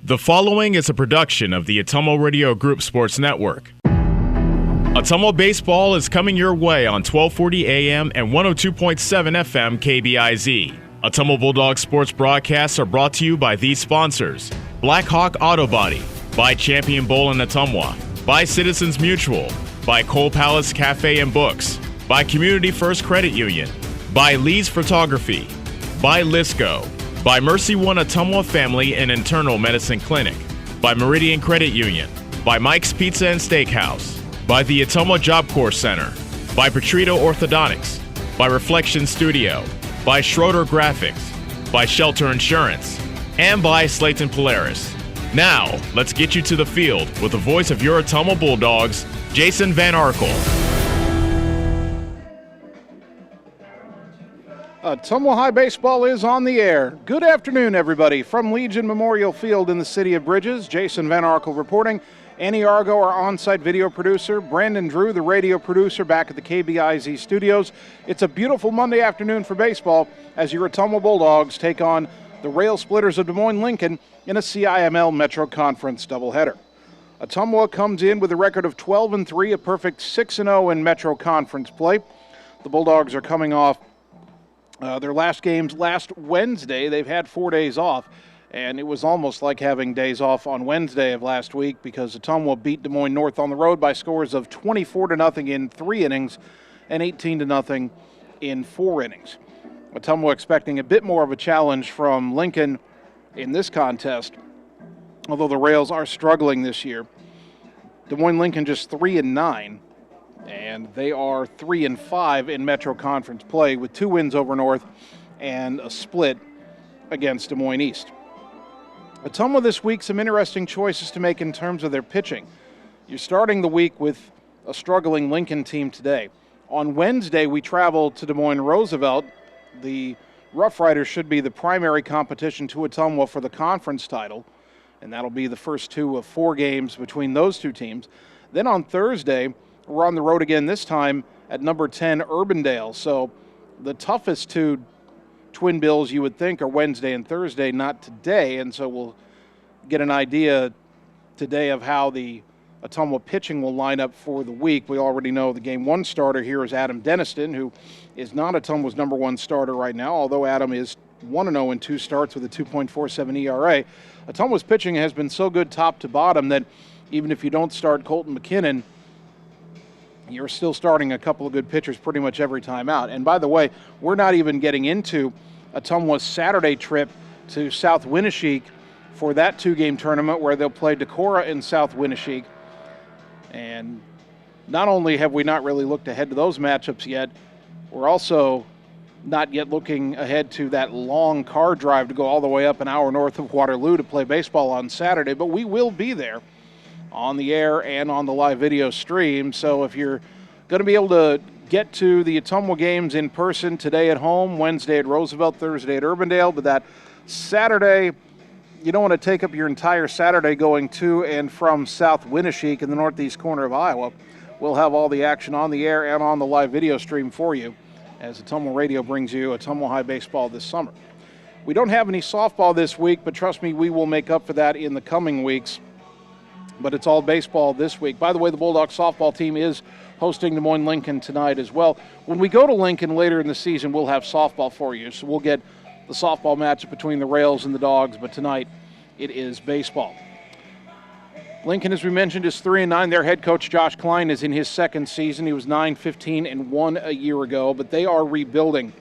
The following is a production of the Ottumwa Radio Group Sports Network. Ottumwa Baseball is coming your way on 1240 AM and 102.7 FM KBIZ. Ottumwa Bulldogs sports broadcasts are brought to you by these sponsors: Black Hawk Auto Body, by Champion Bowl in Ottumwa, by Citizens Mutual, by Cole Palace Cafe and Books, by Community First Credit Union, by Lee's Photography, by Lisco, by Mercy One Ottumwa Family and Internal Medicine Clinic, by Meridian Credit Union, by Mike's Pizza and Steakhouse, by the Ottumwa Job Corps Center, by Petrito Orthodontics, by Reflection Studio, by Schroeder Graphics, by Shelter Insurance, and by Slayton Polaris. Now, let's get you to the field with the voice of your Ottumwa Bulldogs, Jason Van Arkel. Ottumwa High Baseball is on the air. Good afternoon, everybody. From Legion Memorial Field in the City of Bridges, Jason Van Arkel reporting. Annie Argo, our on-site video producer. Brandon Drew, the radio producer, back at the KBIZ studios. It's a beautiful Monday afternoon for baseball as your Ottumwa Bulldogs take on the Railsplitters of Des Moines-Lincoln in a CIML Metro Conference doubleheader. Ottumwa comes in with a record of 12-3, a perfect 6-0 in Metro Conference play. The Bulldogs are coming off their last games last Wednesday. They've had 4 days off, and it was almost like having days off on Wednesday of last week because Ottumwa beat Des Moines North on the road by scores of 24-0 in 3 innings and 18-0 in 4 innings. Ottumwa expecting a bit more of a challenge from Lincoln in this contest, although the Rails are struggling this year. Des Moines-Lincoln just 3-9. And they are 3-5 in Metro Conference play with 2 wins over North and a split against Des Moines East. Ottumwa this week, some interesting choices to make in terms of their pitching. You're starting the week with a struggling Lincoln team today. On Wednesday, we travel to Des Moines Roosevelt. The Rough Riders should be the primary competition to Ottumwa for the conference title, and that'll be the first 2 of 4 games between those 2 teams. Then on Thursday, we're on the road again, this time at number 10, Urbandale. So the toughest 2 twin bills you would think are Wednesday and Thursday, not today. And so we'll get an idea today of how the Ottumwa pitching will line up for the week. We already know the game 1 starter here is Adam Deniston, who is not Ottumwa's number 1 starter right now, although Adam is 1-0 in 2 starts with a 2.47 ERA. Ottumwa's pitching has been so good top to bottom that even if you don't start Colton McKinnon, you're still starting a couple of good pitchers pretty much every time out. And by the way, we're not even getting into Ottumwa's Saturday trip to South Winneshiek for that 2-game tournament where they'll play Decorah in South Winneshiek. And not only have we not really looked ahead to those matchups yet, we're also not yet looking ahead to that long car drive to go all the way up an hour north of Waterloo to play baseball on Saturday. But we will be there on the air and on the live video stream. So if you're going to be able to get to the Ottumwa games in person today at home, Wednesday at Roosevelt, Thursday at Urbandale, but that Saturday, you don't want to take up your entire Saturday going to and from South Winneshiek in the northeast corner of Iowa. We'll have all the action on the air and on the live video stream for you as Ottumwa Radio brings you Ottumwa High Baseball this summer. We don't have any softball this week, but trust me, we will make up for that in the coming weeks. But it's all baseball this week. By the way, the Bulldogs softball team is hosting Des Moines-Lincoln tonight as well. When we go to Lincoln later in the season, we'll have softball for you. So we'll get the softball matchup between the Rails and the Dogs, but tonight it is baseball. Lincoln, as we mentioned, is 3-9. Their head coach, Josh Klein, is in his 2nd season. He was 9-15-1 a year ago, but they are rebuilding.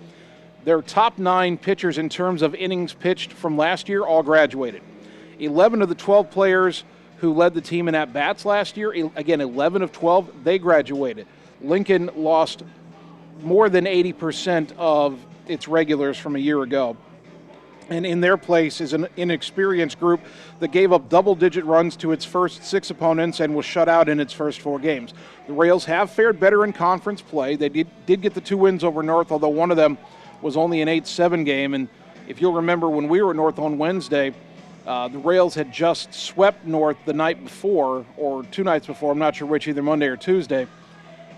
Their top 9 pitchers in terms of innings pitched from last year all graduated. 11 of the 12 players who led the team in at-bats last year, again, 11 of 12, they graduated. Lincoln lost more than 80% of its regulars from a year ago. And in their place is an inexperienced group that gave up double-digit runs to its first 6 opponents and was shut out in its first 4 games. The Rails have fared better in conference play. They did get the 2 wins over North, although one of them was only an 8-7 game. And if you'll remember when we were at North on Wednesday, the Rails had just swept North the night before, or 2 nights before, I'm not sure which, either Monday or Tuesday.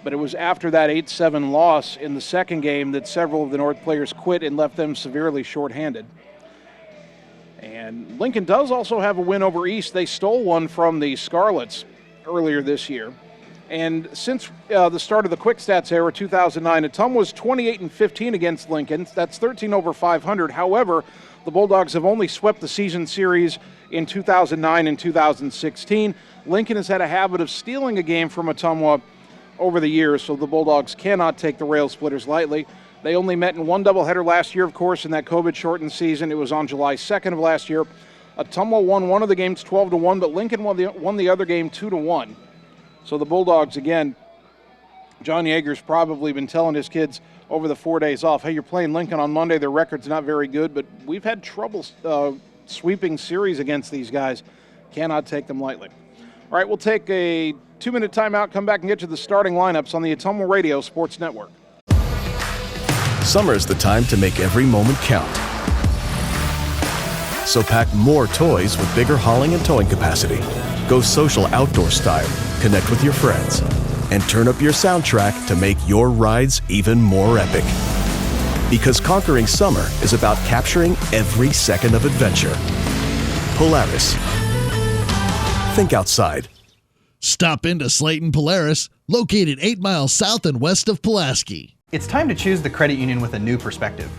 But it was after that 8-7 loss in the 2nd game that several of the North players quit and left them severely shorthanded. And Lincoln does also have a win over East. They stole one from the Scarlets earlier this year. And since the start of the Quick Stats era, 2009, Ottumwa was 28-15 against Lincoln. That's 13 over 500. However, the Bulldogs have only swept the season series in 2009 and 2016. Lincoln has had a habit of stealing a game from Ottumwa over the years, so the Bulldogs cannot take the Railsplitters lightly. They only met in one doubleheader last year, of course, in that COVID-shortened season. It was on July 2nd of last year. Ottumwa won one of the games 12-1, but Lincoln won the other game 2-1. So the Bulldogs, again, John Yeager's probably been telling his kids over the 4 days off, hey, you're playing Lincoln on Monday. Their record's not very good, but we've had trouble sweeping series against these guys. Cannot take them lightly. All right, we'll take a 2-minute timeout, come back and get you the starting lineups on the Ottumwa Radio Sports Network. Summer is the time to make every moment count. So pack more toys with bigger hauling and towing capacity. Go social outdoor style, connect with your friends, and turn up your soundtrack to make your rides even more epic. Because conquering summer is about capturing every second of adventure. Polaris. Think outside. Stop into Slayton Polaris, located 8 miles south and west of Pulaski. It's time to choose the credit union with a new perspective.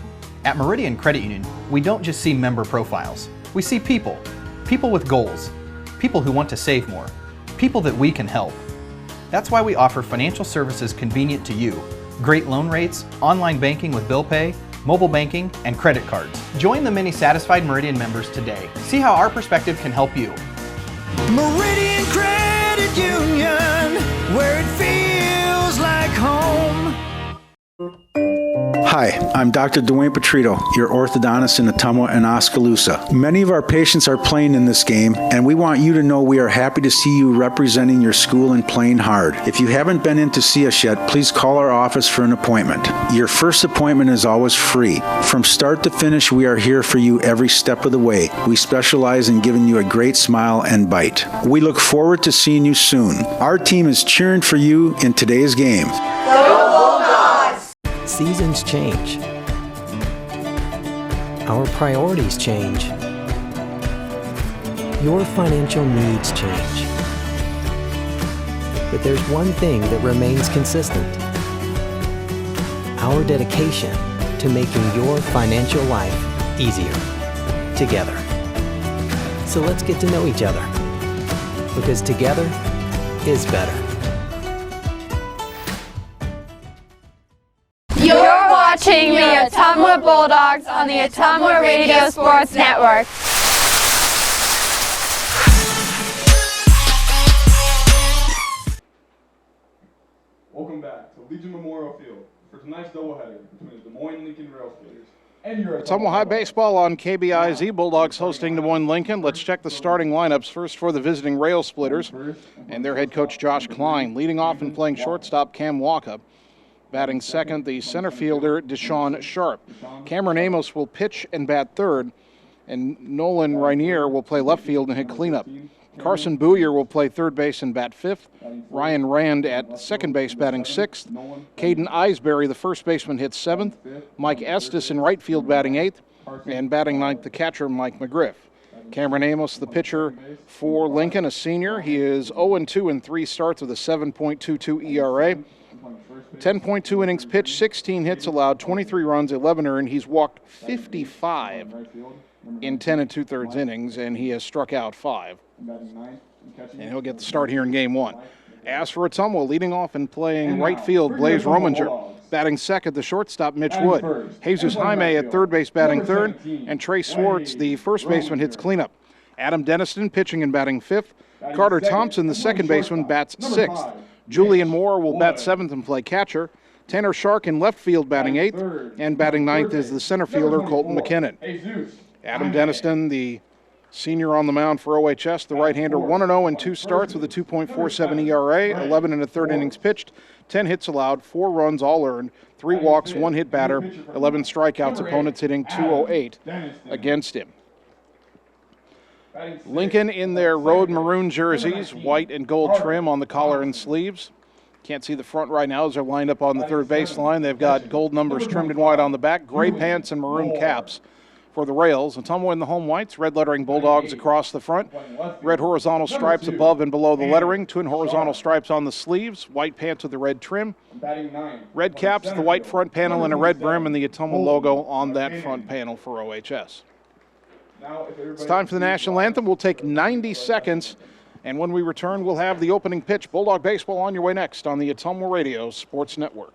At Meridian Credit Union, we don't just see member profiles. We see people. People with goals. People who want to save more. People that we can help. That's why we offer financial services convenient to you. Great loan rates, online banking with bill pay, mobile banking, and credit cards. Join the many satisfied Meridian members today. See how our perspective can help you. Meridian Credit Union, where it feels like home. Hi, I'm Dr. Dwayne Petrito, your orthodontist in Ottumwa and Oskaloosa. Many of our patients are playing in this game, and we want you to know we are happy to see you representing your school and playing hard. If you haven't been in to see us yet, please call our office for an appointment. Your first appointment is always free. From start to finish, we are here for you every step of the way. We specialize in giving you a great smile and bite. We look forward to seeing you soon. Our team is cheering for you in today's game. Seasons change. Our priorities change. Your financial needs change. But there's one thing that remains consistent: our dedication to making your financial life easier together. So let's get to know each other, because together is better. You're watching the Ottumwa Bulldogs on the Ottumwa Radio Sports Network. Welcome back to Legion Memorial Field for tonight's doubleheader between the Des Moines Lincoln Railsplitters and your Ottumwa High Baseball on KBIZ. Bulldogs hosting Des Moines Lincoln. Let's check the starting lineups first for the visiting Railsplitters and their head coach Josh Klein. Leading off and playing shortstop Cam Walker. Batting second, the center fielder, Deshaun Sharp. Cameron Amos will pitch and bat third, and Nolan Rainier will play left field and hit cleanup. Carson Booyer will play third base and bat fifth. Ryan Rand at second base batting sixth. Caden Eisberry, the first baseman, hits seventh. Mike Estes in right field batting eighth. And batting ninth, the catcher, Mike McGriff. Cameron Amos, the pitcher for Lincoln, a senior. He is 0-2 in 3 starts with a 7.22 ERA. 10.2 innings pitched, 16 hits allowed, 23 runs, 11 earned. He's walked 55 in 10 2/3 innings, and he has struck out 5. And he'll get the start here in Game 1. As for Ottumwa, leading off and playing right field, Blaze Rominger. Batting second, the shortstop, Mitch Wood. Jesus Jaime at third base batting third, and Trey Swartz, the first baseman, hits cleanup. Adam Denniston pitching and batting fifth. Carter Thompson, the second baseman, bats sixth. Julian Moore will bat seventh and play catcher. Tanner Shark in left field batting eighth, and batting ninth is the center fielder, Colton McKinnon. Adam Denniston, the senior on the mound for OHS, the right-hander, 1-0 in 2 starts with a 2.47 ERA, 11 1/3 innings pitched, 10 hits allowed, 4 runs all earned, 3 walks, 1 hit batter, 11 strikeouts, opponents hitting .208 against him. Lincoln in their road maroon jerseys, white and gold trim on the collar and sleeves. Can't see the front right now as they're lined up on the third baseline. They've got gold numbers trimmed in white on the back, gray pants and maroon caps For the Rails, Ottumwa in the home whites, red lettering Bulldogs across the front, red horizontal stripes above and below the lettering, twin horizontal stripes on the sleeves, white pants with the red trim, red caps, the white front panel, and a red brim, and the Ottumwa logo on that front panel for OHS. It's time for the national anthem. We'll take 90 seconds, and when we return, we'll have the opening pitch. Bulldog baseball on your way next on the Ottumwa Radio Sports Network.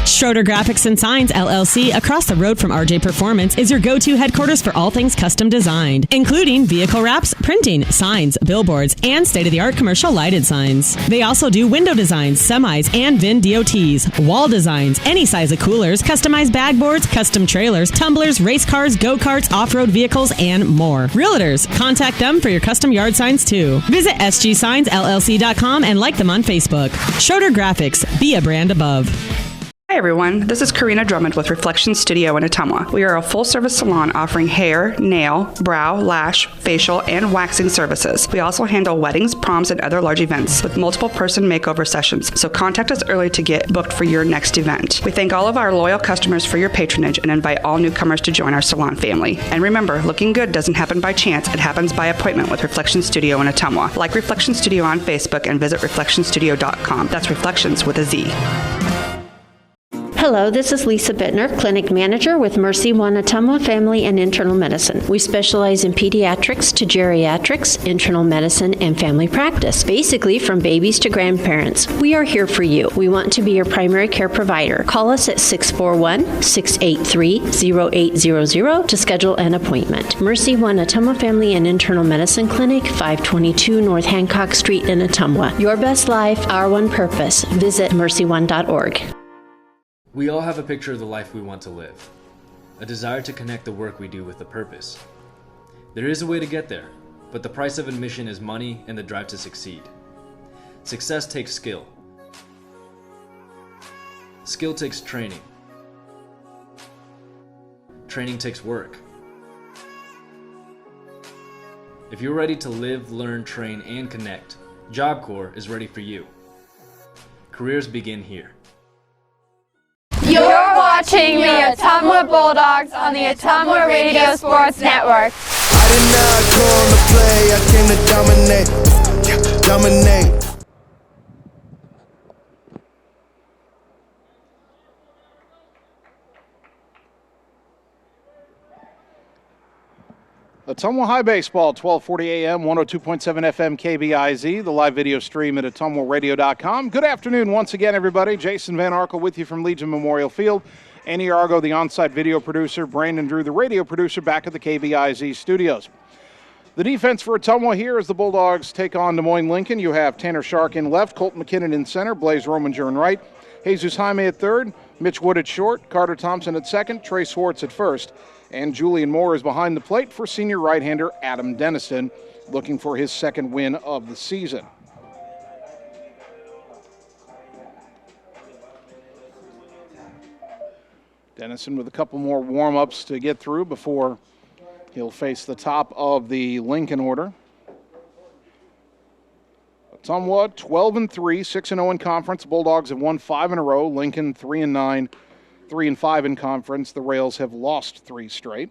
Schroeder Graphics and Signs, LLC, across the road from RJ Performance, is your go-to headquarters for all things custom designed, including vehicle wraps, printing, signs, billboards, and state-of-the-art commercial lighted signs. They also do window designs, semis, and VIN DOTs, wall designs, any size of coolers, customized bag boards, custom trailers, tumblers, race cars, go-karts, off-road vehicles, and more. Realtors, contact them for your custom yard signs, too. Visit sgsignsllc.com and like them on Facebook. Schroeder Graphics, be a brand above. Hi everyone, this is Karina Drummond with Reflection Studio in Ottumwa. We are a full-service salon offering hair, nail, brow, lash, facial, and waxing services. We also handle weddings, proms, and other large events with multiple person makeover sessions, so contact us early to get booked for your next event. We thank all of our loyal customers for your patronage and invite all newcomers to join our salon family. And remember, looking good doesn't happen by chance, it happens by appointment with Reflection Studio in Ottumwa. Like Reflection Studio on Facebook and visit reflectionstudio.com. That's Reflections with a Z. Hello, this is Lisa Bittner, Clinic Manager with Mercy One Ottumwa Family and Internal Medicine. We specialize in pediatrics to geriatrics, internal medicine, and family practice, basically from babies to grandparents. We are here for you. We want to be your primary care provider. Call us at 641-683-0800 to schedule an appointment. Mercy One Ottumwa Family and Internal Medicine Clinic, 522 North Hancock Street in Ottumwa. Your best life, our one purpose. Visit mercy1.org. We all have a picture of the life we want to live, a desire to connect the work we do with a purpose. There is a way to get there, but the price of admission is money and the drive to succeed. Success takes skill. Skill takes training. Training takes work. If you're ready to live, learn, train, and connect, Job Corps is ready for you. Careers begin here. You're watching the Ottumwa Bulldogs on the Ottumwa Radio Sports Network. I did not come to play, I came to dominate. Ottumwa High Baseball, 1240 AM, 102.7 FM KBIZ, the live video stream at ottumwaradio.com. Good afternoon once again, everybody. Jason Van Arkel with you from Legion Memorial Field. Annie Argo, the on-site video producer. Brandon Drew, the radio producer, back at the KBIZ studios. The defense for Ottumwa here as the Bulldogs take on Des Moines Lincoln. You have Tanner Shark in left, Colton McKinnon in center, Blaze Rominger in right, Jesus Jaime at third, Mitch Wood at short, Carter Thompson at second, Trey Swartz at first. And Julian Moore is behind the plate for senior right-hander Adam Denniston, looking for his second win of the season. Denniston with a couple more warm-ups to get through before he'll face the top of the Lincoln order. Ottumwa 12-3, 6-0 in conference. Bulldogs have won 5 in a row. Lincoln 3-9. 3-5 in conference. The Rails have lost 3 straight.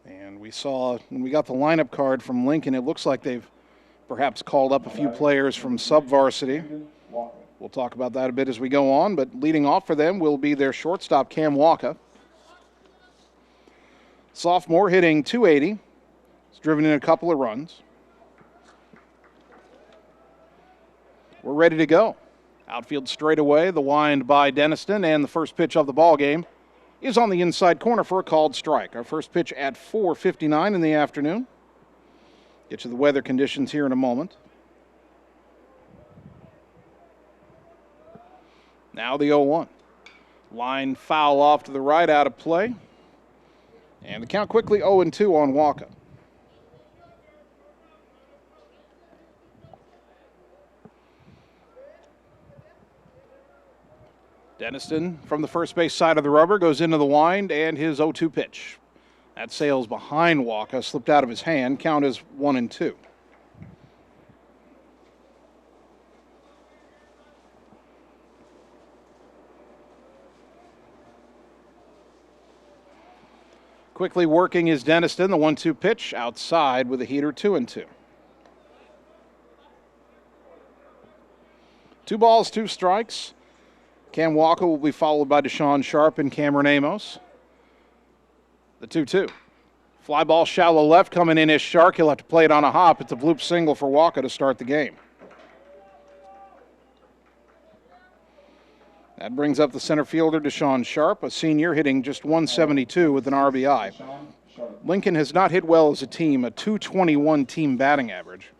And we saw when we got the lineup card from Lincoln, it looks like they've perhaps called up a few players from sub-varsity. We'll talk about that a bit as we go on, but leading off for them will be their shortstop, Cam Walker. Sophomore hitting .280. He's driven in a couple of runs. We're ready to go. Outfield straightaway, the wind by Denniston, and the first pitch of the ball game is on the inside corner for a called strike. Our first pitch at 4:59 in the afternoon. Get to the weather conditions here in a moment. Now the 0-1. Line foul off to the right, out of play. And the count quickly 0-2 on Walker. Denniston from the first base side of the rubber goes into the wind, and his 0-2 pitch. That sails behind Walker, slipped out of his hand. Count is 1-2. Quickly working is Denniston, the 1-2 pitch, outside with a heater, 2-2. 2 balls, 2 strikes. Cam Walker will be followed by Deshaun Sharp and Cameron Amos. The 2-2. Fly ball shallow left coming in is Shark. He'll have to play it on a hop. It's a bloop single for Walker to start the game. That brings up the center fielder, Deshaun Sharp, a senior hitting just 172 with an RBI. Lincoln has not hit well as a team, a .221 team batting average.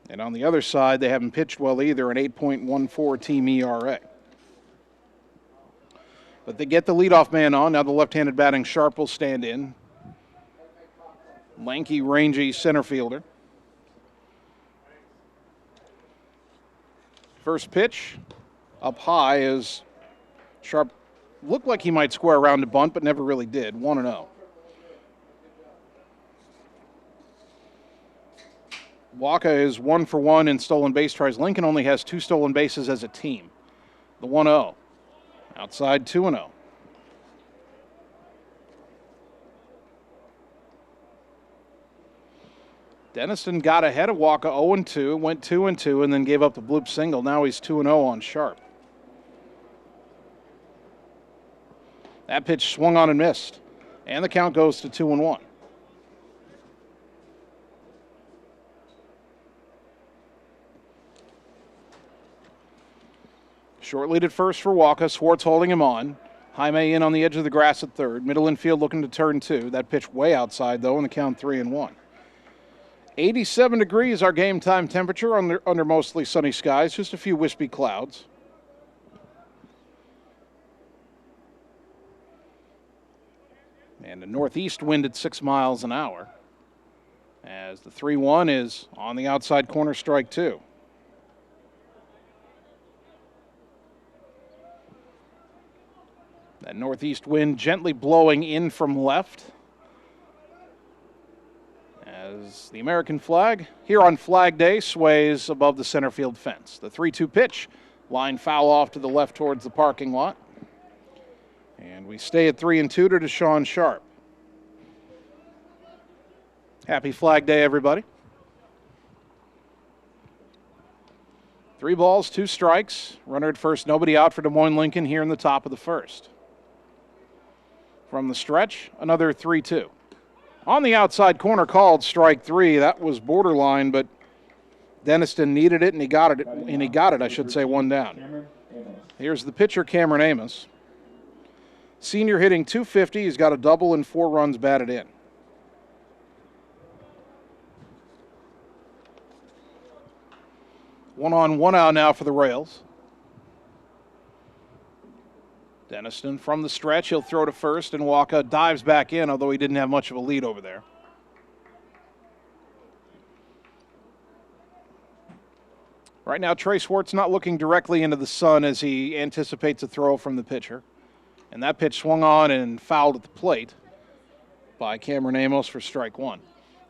And on the other side, they haven't pitched well either, an 8.14 team ERA. But they get the leadoff man on. Now the left-handed batting Sharp will stand in. Lanky, rangy center fielder. First pitch. Up high as Sharp looked like he might square around to bunt, but never really did. 1-0. Waka is 1 for 1 in stolen base tries. Lincoln only has 2 stolen bases as a team. The 1-0. Outside 2-0. Denniston got ahead of Waka 0-2, went 2-2, and then gave up the bloop single. Now he's 2-0 on Sharp. That pitch swung on and missed. And the count goes to 2-1. Short lead at first for Walker. Swartz holding him on. Jaime in on the edge of the grass at third. Middle infield looking to turn 2. That pitch way outside, though, and the count 3-1. 87 degrees our game time temperature under mostly sunny skies. Just a few wispy clouds. And a northeast wind at 6 miles an hour. As the 3-1 is on the outside corner, strike 2. That northeast wind gently blowing in from left. As the American flag here on Flag Day sways above the center field fence. The 3-2 pitch, line foul off to the left towards the parking lot. And we stay at 3-2 to Deshaun Sharp. Happy Flag Day, everybody. 3 balls, 2 strikes. Runner at first, nobody out for Des Moines Lincoln here in the top of the first. From the stretch, another 3-2. On the outside corner called strike 3. That was borderline, but Denniston needed it, and he got it. I should say, 1 down. Here's the pitcher, Cameron Amos. Senior hitting .250. He's got a double and 4 runs batted in. One on, 1 out now for the Rails. Denniston from the stretch. He'll throw to first, and Waka dives back in, although he didn't have much of a lead over there. Right now, Trey Swartz not looking directly into the sun as he anticipates a throw from the pitcher. And that pitch swung on and fouled at the plate by Cameron Amos for strike 1.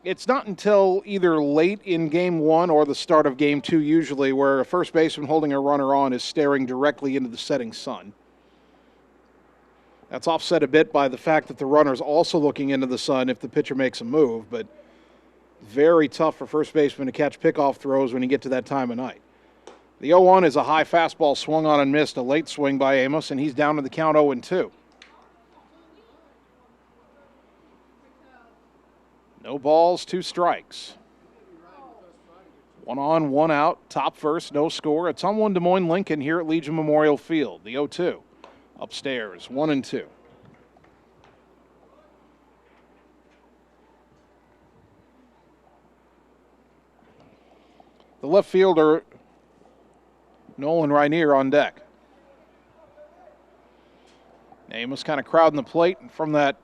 It's not until either late in game 1 or the start of game 2 usually where a first baseman holding a runner on is staring directly into the setting sun. That's offset a bit by the fact that the runner's also looking into the sun if the pitcher makes a move, but very tough for first baseman to catch pickoff throws when you get to that time of night. The 0-1 is a high fastball swung on and missed, a late swing by Amos, and he's down to the count 0-2. No balls, 2 strikes. 1 on, 1 out, top first, no score. Ottumwa Des Moines Lincoln here at Legion Memorial Field. The 0-2. Upstairs, 1-2. The left fielder, Nolan Rainier, on deck. Amos kind of crowding the plate from that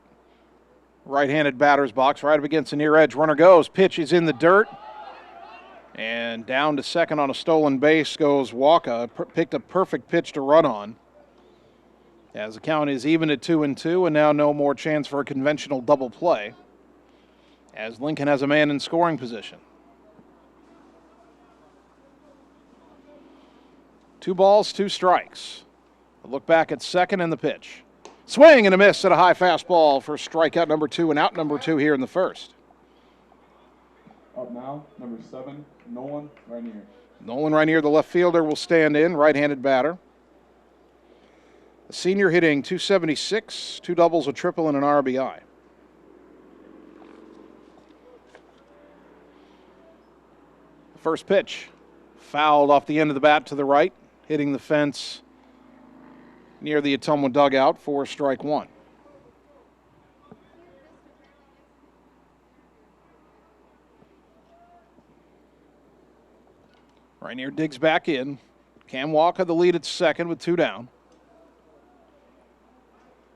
right-handed batter's box, right up against the near edge. Runner goes, pitch is in the dirt. And down to second on a stolen base goes Waka. Picked a perfect pitch to run on. As the count is even at 2-2, and now no more chance for a conventional double play, as Lincoln has a man in scoring position. 2 balls, 2 strikes. A look back at second and the pitch. Swing and a miss at a high fastball for strikeout number 2 and out number 2 here in the first. Up now, number 7, Nolan Rainier. Nolan Rainier, the left fielder, will stand in, right-handed batter. The senior hitting .276, 2 doubles, a triple, and an RBI. The first pitch, fouled off the end of the bat to the right, hitting the fence near the Ottumwa dugout for strike 1. Rainier digs back in. Cam Walker the lead at second with 2 down.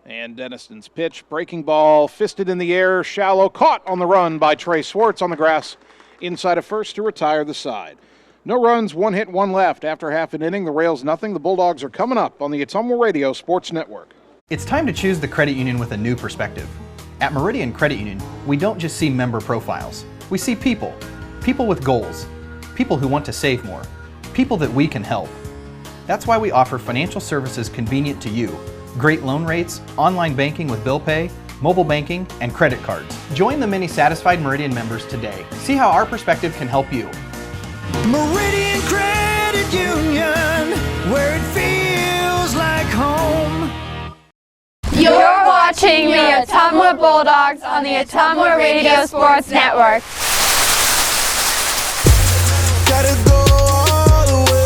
And Denniston's pitch, breaking ball, fisted in the air, shallow, caught on the run by Trey Swartz on the grass inside of first to retire the side. No runs, 1 hit, 1 left. After half an inning, the Rails nothing. The Bulldogs are coming up on the Ottumwa Radio Sports Network. It's time to choose the credit union with a new perspective. At Meridian Credit Union, we don't just see member profiles. We see people. People with goals. People who want to save more. People that we can help. That's why we offer financial services convenient to you. Great loan rates, online banking with bill pay, mobile banking, and credit cards. Join the many satisfied Meridian members today. See how our perspective can help you. Meridian Credit Union, where it feels like home. You're watching the Ottumwa Bulldogs on the Ottumwa Radio Sports Network. Gotta go all the way.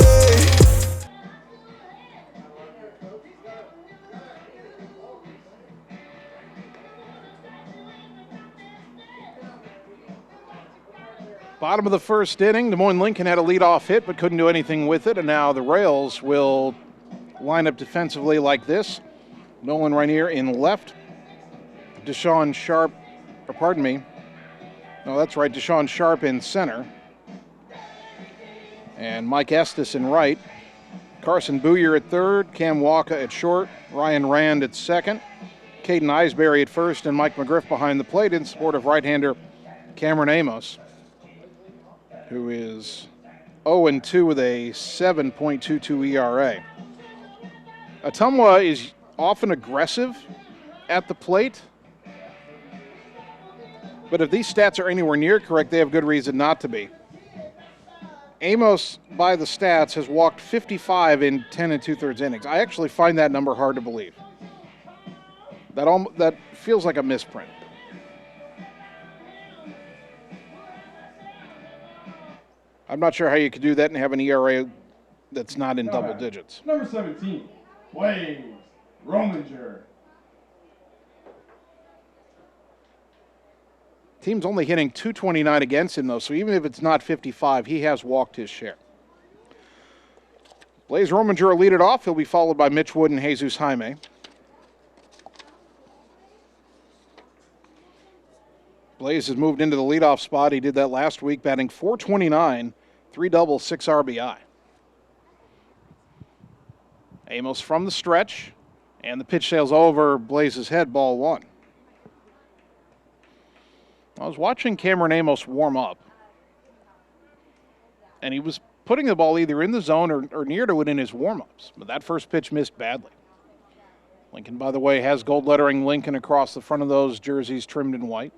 Bottom of the first inning, Des Moines Lincoln had a leadoff hit but couldn't do anything with it, and now the Rails will line up defensively like this. Nolan Rainier in left, Deshaun Sharp in center, and Mike Estes in right. Carson Booyer at third, Cam Walker at short, Ryan Rand at second, Caden Eisberry at first, and Mike McGriff behind the plate in support of right-hander Cameron Amos, who is 0-2 with a 7.22 ERA. Ottumwa is often aggressive at the plate, but if these stats are anywhere near correct, they have good reason not to be. Amos, by the stats, has walked 55 in 10 2/3 innings. I actually find that number hard to believe. That feels like a misprint. I'm not sure how you could do that and have an ERA that's not in double digits. Number 17, Blaze Rominger. Team's only hitting .229 against him, though, so even if it's not 55, he has walked his share. Blaze Rominger will lead it off. He'll be followed by Mitch Wood and Jesus Jaime. Blaze has moved into the leadoff spot. He did that last week, batting .429, 3 doubles, 6 RBI. Amos from the stretch, and the pitch sails over Blaze's head, ball 1. I was watching Cameron Amos warm up, and he was putting the ball either in the zone or near to it in his warm-ups, but that first pitch missed badly. Lincoln, by the way, has gold lettering Lincoln across the front of those jerseys trimmed in white.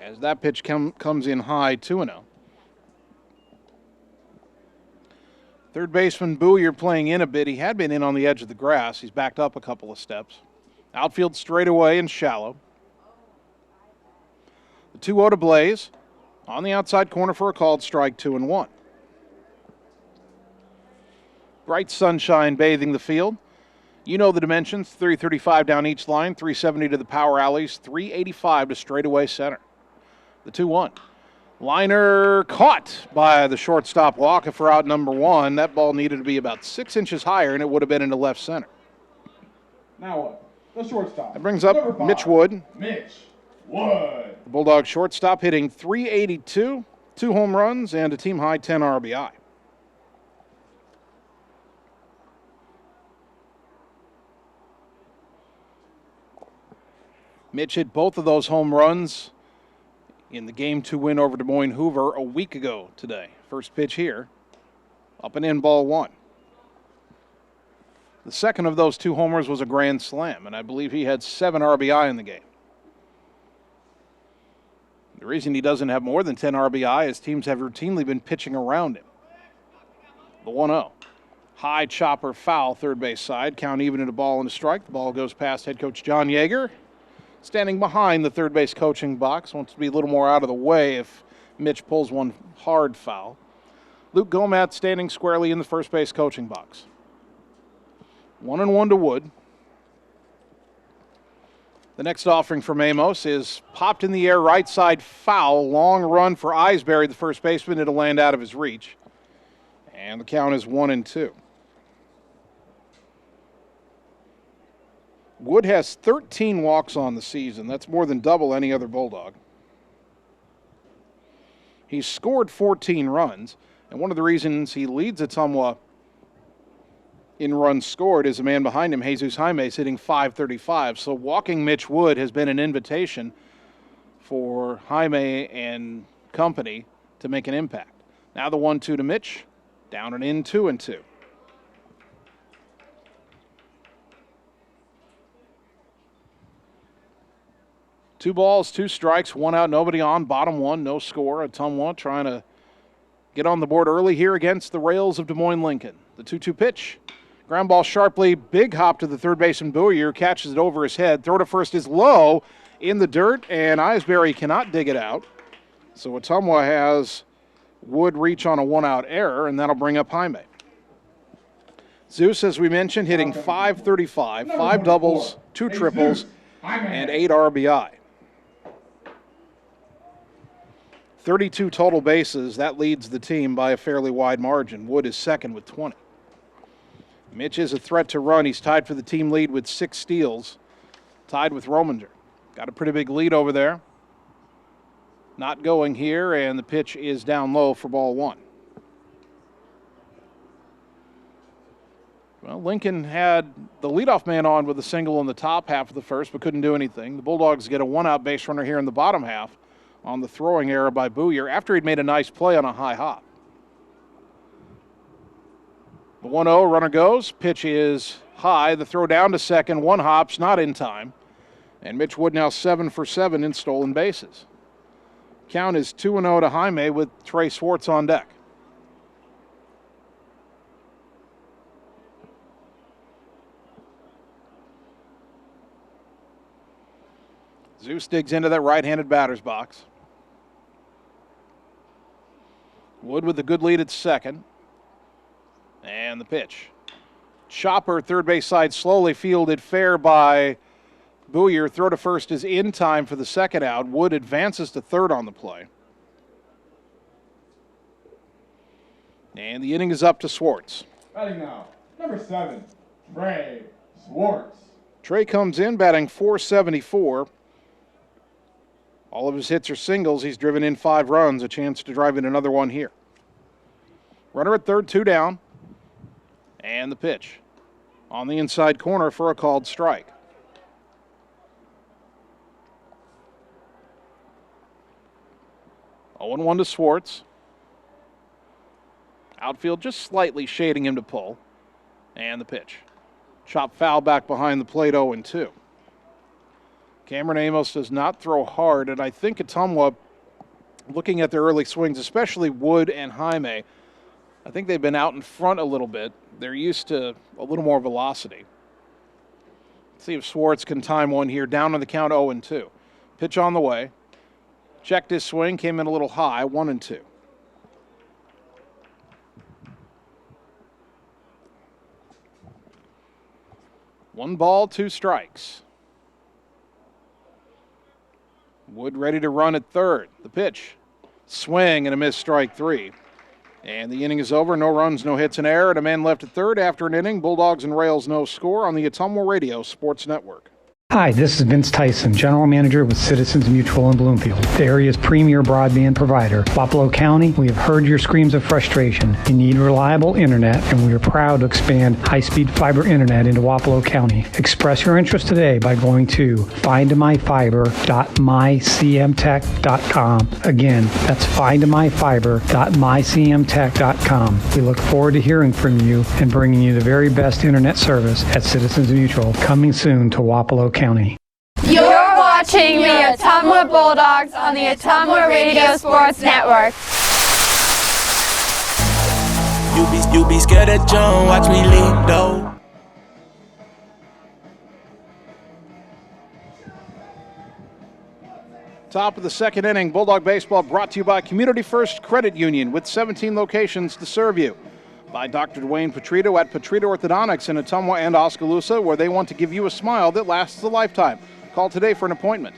As that pitch comes in high, 2-0. Third baseman Booyer playing in a bit. He had been in on the edge of the grass. He's backed up a couple of steps. Outfield straightaway and shallow. The 2-0 to Blaze. On the outside corner for a called strike, 2-1. Bright sunshine bathing the field. You know the dimensions, 335 down each line, 370 to the power alleys, 385 to straightaway center. The 2-1. Liner caught by the shortstop Walker for out number 1. That ball needed to be about 6 inches higher, and it would have been into left center. Now what? The shortstop. That brings up Mitch Wood. Mitch Wood. The Bulldog shortstop hitting .382, 2 home runs, and a team-high 10 RBI. Mitch hit both of those home runs in the Game 2 win over Des Moines Hoover a week ago today. First pitch here, up and in, ball 1. The second of those 2 homers was a grand slam, and I believe he had 7 RBI in the game. The reason he doesn't have more than 10 RBI is teams have routinely been pitching around him. The 1-0. High chopper foul, third base side. Count even at a ball and a strike. The ball goes past head coach John Yeager, standing behind the third base coaching box. Wants to be a little more out of the way if Mitch pulls one hard foul. Luke Gomat standing squarely in the first base coaching box. 1-1 to Wood. The next offering from Amos is popped in the air, right side foul. Long run for Eisberry, the first baseman. It'll land out of his reach. And the count is 1-2. Wood has 13 walks on the season. That's more than double any other Bulldog. He's scored 14 runs, and one of the reasons he leads Ottumwa in runs scored is a man behind him, Jesus Jaime, is hitting .535. So walking Mitch Wood has been an invitation for Jaime and company to make an impact. Now the 1-2 to Mitch, down and in, 2-2. 2 balls, 2 strikes, 1 out, nobody on. Bottom 1, no score. Ottumwa trying to get on the board early here against the Rails of Des Moines Lincoln. The 2-2 pitch. Ground ball sharply. Big hop to the third baseman Booyer. Catches it over his head. Throw to first is low in the dirt, and Eisberry cannot dig it out. So Ottumwa has Wood reach on a 1-out error, and that'll bring up Jaime. Zeus, as we mentioned, hitting .535, 5 doubles, 2 triples, and 8 RBI. 32 total bases. That leads the team by a fairly wide margin. Wood is second with 20. Mitch is a threat to run. He's tied for the team lead with 6 steals, tied with Rominger. Got a pretty big lead over there. Not going here, and the pitch is down low for ball 1. Well, Lincoln had the leadoff man on with a single in the top half of the first, but couldn't do anything. The Bulldogs get a 1-out base runner here in the bottom half on the throwing error by Booyer after he'd made a nice play on a high hop. The 1-0, runner goes. Pitch is high. The throw down to second. 1 hop's not in time. And Mitch Wood now 7 for 7 in stolen bases. Count is 2-0 to Jaime with Trey Swartz on deck. Zeus digs into that right-handed batter's box. Wood with a good lead at second. And the pitch. Chopper, third base side, slowly fielded fair by Booyer. Throw to first is in time for the second out. Wood advances to third on the play. And the inning is up to Swartz. Batting now, number 7, Trey Swartz. Trey comes in batting .474. All of his hits are singles. He's driven in 5 runs, a chance to drive in another one here. Runner at third, 2 down. And the pitch on the inside corner for a called strike. Oh, 0-1 to Swartz. Outfield just slightly shading him to pull. And the pitch. Chop foul back behind the plate, 0-2. Cameron Amos does not throw hard, and I think Ottumwa, looking at their early swings, especially Wood and Jaime, I think they've been out in front a little bit. They're used to a little more velocity. Let's see if Swartz can time one here. Down on the count, 0-2. Pitch on the way. Checked his swing, came in a little high, 1-2. One ball, 2 strikes. Wood ready to run at third. The pitch. Swing and a miss, strike 3. And the inning is over. No runs, no hits, an error, and a man left at third after an inning. Bulldogs and Rails no score on the Ottumwa Radio Sports Network. Hi, this is Vince Tyson, General Manager with Citizens Mutual in Bloomfield, the area's premier broadband provider. Wapello County, we have heard your screams of frustration. You need reliable internet, and we are proud to expand high-speed fiber internet into Wapello County. Express your interest today by going to findmyfiber.mycmtech.com. Again, that's findmyfiber.mycmtech.com. We look forward to hearing from you and bringing you the very best internet service at Citizens Mutual, coming soon to Wapello County. You're watching the Ottumwa Bulldogs on the Ottumwa Radio Sports Network. You be scared at John, watch me leap though. Top of the second inning, Bulldog Baseball brought to you by Community First Credit Union with 17 locations to serve you. By Dr. Dwayne Petrito at Petrito Orthodontics in Ottumwa and Oskaloosa, where they want to give you a smile that lasts a lifetime. Call today for an appointment.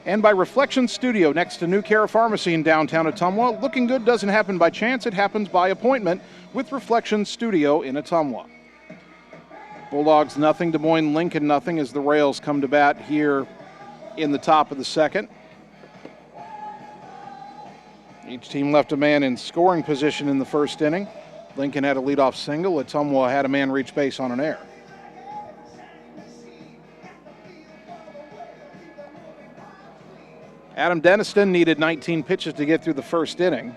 And by Reflection Studio next to New Cara Pharmacy in downtown Ottumwa. Looking good doesn't happen by chance, it happens by appointment with Reflection Studio in Ottumwa. Bulldogs nothing, Des Moines Lincoln nothing as the Rails come to bat here in the top of the second. Each team left a man in scoring position in the first inning. Lincoln had a leadoff single. Ottumwa had a man reach base on an error. Adam Denniston needed 19 pitches to get through the first inning.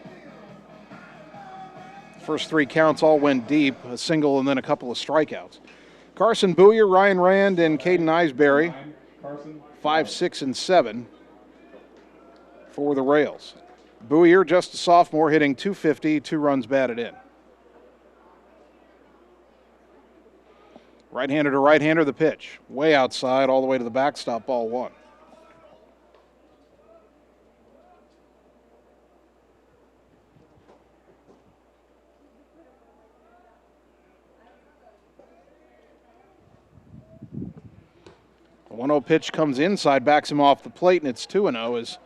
First three counts all went deep, a single and then a couple of strikeouts. Carson Booyer, Ryan Rand, and Caden Eisberry, 5, 6, and 7 for the Rails. Booyer, just a sophomore, hitting .250, 2 runs batted in. Right-hander to right-hander, the pitch. Way outside, all the way to the backstop, ball 1. The 1-0 pitch comes inside, backs him off the plate, and it's 2-0 as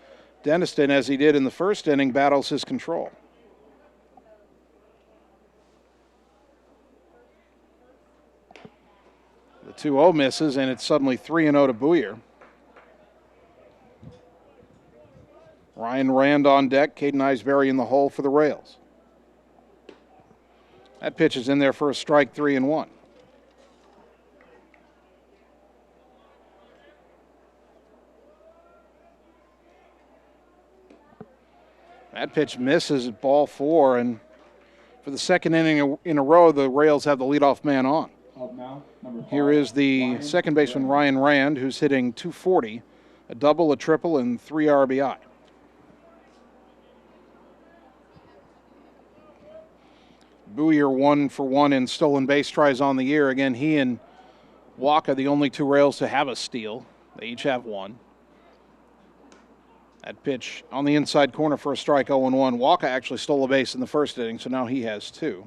Denniston, as he did in the first inning, battles his control. The 2-0 misses, and it's suddenly 3-0 to Booyer. Ryan Rand on deck, Caden Eisberry in the hole for the Rails. That pitch is in there for a strike, 3-1. That pitch misses at ball 4, and for the second inning in a row, the Rails have the leadoff man on. Here is the second baseman, Ryan Rand, who's hitting .240, a double, a triple, and 3 RBI. Booyer 1 for 1 in stolen base tries on the year. Again, he and Waka, the only 2 Rails to have a steal. They each have 1. That pitch on the inside corner for a strike, 0-1. Waka actually stole a base in the first inning, so now he has 2.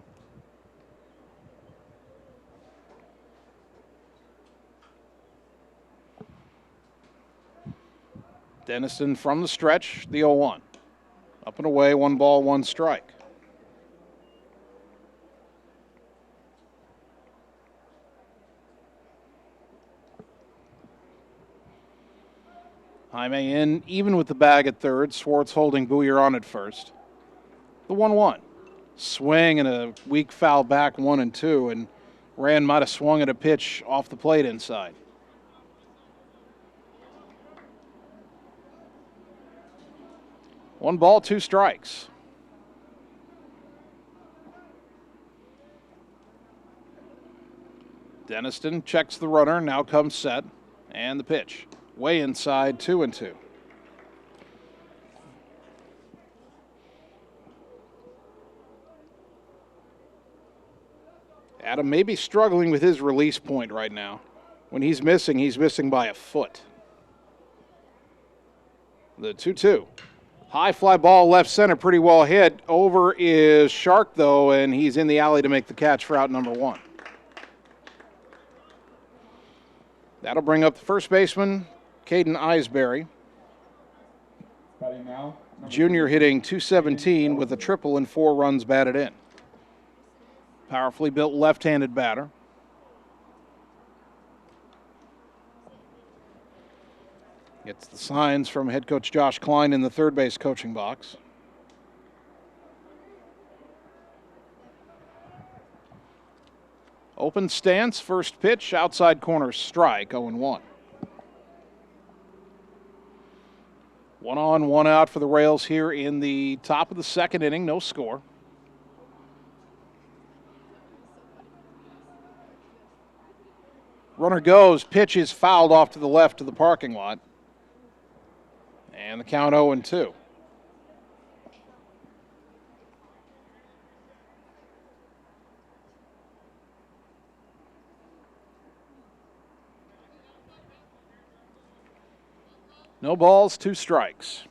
Denniston from the stretch, the 0-1. Up and away, 1 ball, 1 strike. Jaime in, even with the bag at third. Swartz holding Booyer on at first. The 1-1. Swing and a weak foul back, 1-2, and Rand might have swung at a pitch off the plate inside. One ball, 2 strikes. Denniston checks the runner, now comes set, and the pitch. Way inside, 2-2. Adam may be struggling with his release point right now. When he's missing by a foot. The 2-2. High fly ball left center, pretty well hit. Over is Shark, though, and he's in the alley to make the catch for out number 1. That'll bring up the first baseman, Caden Eisberry. Junior hitting .217 with a triple and 4 runs batted in. Powerfully built left-handed batter. Gets the signs from head coach Josh Klein in the third base coaching box. Open stance, first pitch, outside corner strike, 0-1. 1 on, 1 out for the Rails here in the top of the second inning, no score. Runner goes, pitch is fouled off to the left of the parking lot. And the count 0-2. No balls, 2 strikes.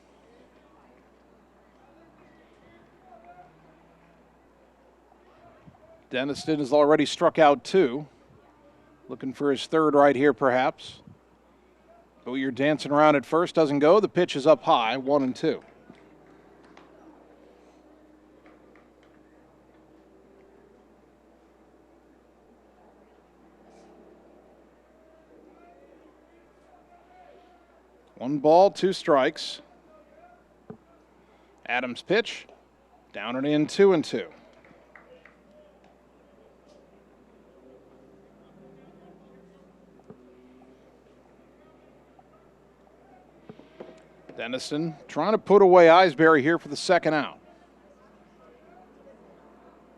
Denniston has already struck out 2. Looking for his third right here, perhaps. But you're dancing around at first, doesn't go. The pitch is up high, 1-2. One ball, 2 strikes. Adams' pitch, down and in, 2-2. Denniston trying to put away Eisberry here for the second out.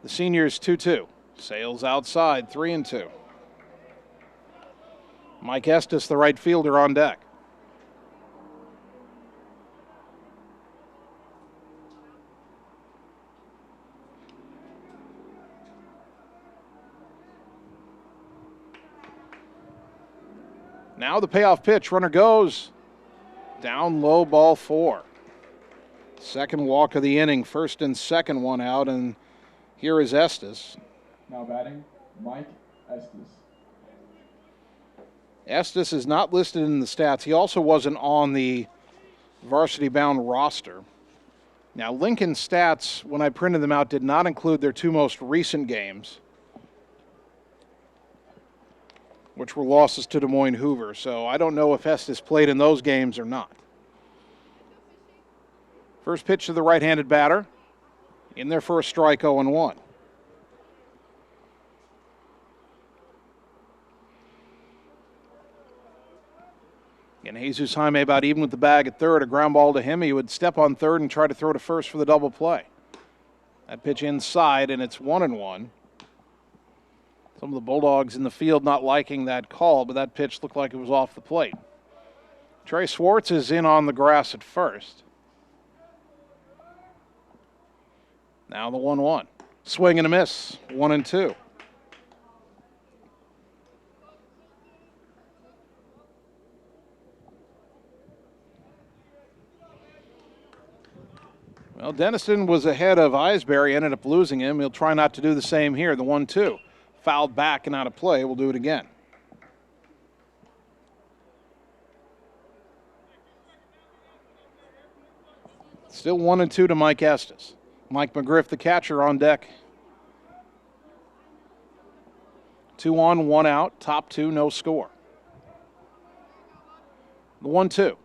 The senior's 2-2. Sails outside, 3-2. Mike Estes, the right fielder, on deck. Now the payoff pitch. Runner goes. Down low, ball 4. Second walk of the inning. First and second one out, and here is Estes. Now batting, Mike Estes. Estes is not listed in the stats. He also wasn't on the varsity-bound roster. Now, Lincoln stats, when I printed them out, did not include their 2 most recent games, which were losses to Des Moines Hoover. So I don't know if Estes played in those games or not. First pitch to the right-handed batter. In there for a strike, 0-1. And Jesus Jaime about even with the bag at third. A ground ball to him. He would step on third and try to throw to first for the double play. That pitch inside, and it's 1-1. Some of the Bulldogs in the field not liking that call, but that pitch looked like it was off the plate. Trey Swartz is in on the grass at first. Now the 1-1. Swing and a miss, 1-2. Well, Denniston was ahead of Eisberry, ended up losing him. He'll try not to do the same here, the 1-2. Fouled back and out of play. We'll do it again. Still 1-2 to Mike Estes. Mike McGriff, the catcher, on deck. 2 on, 1 out. Top 2, no score. The 1-2.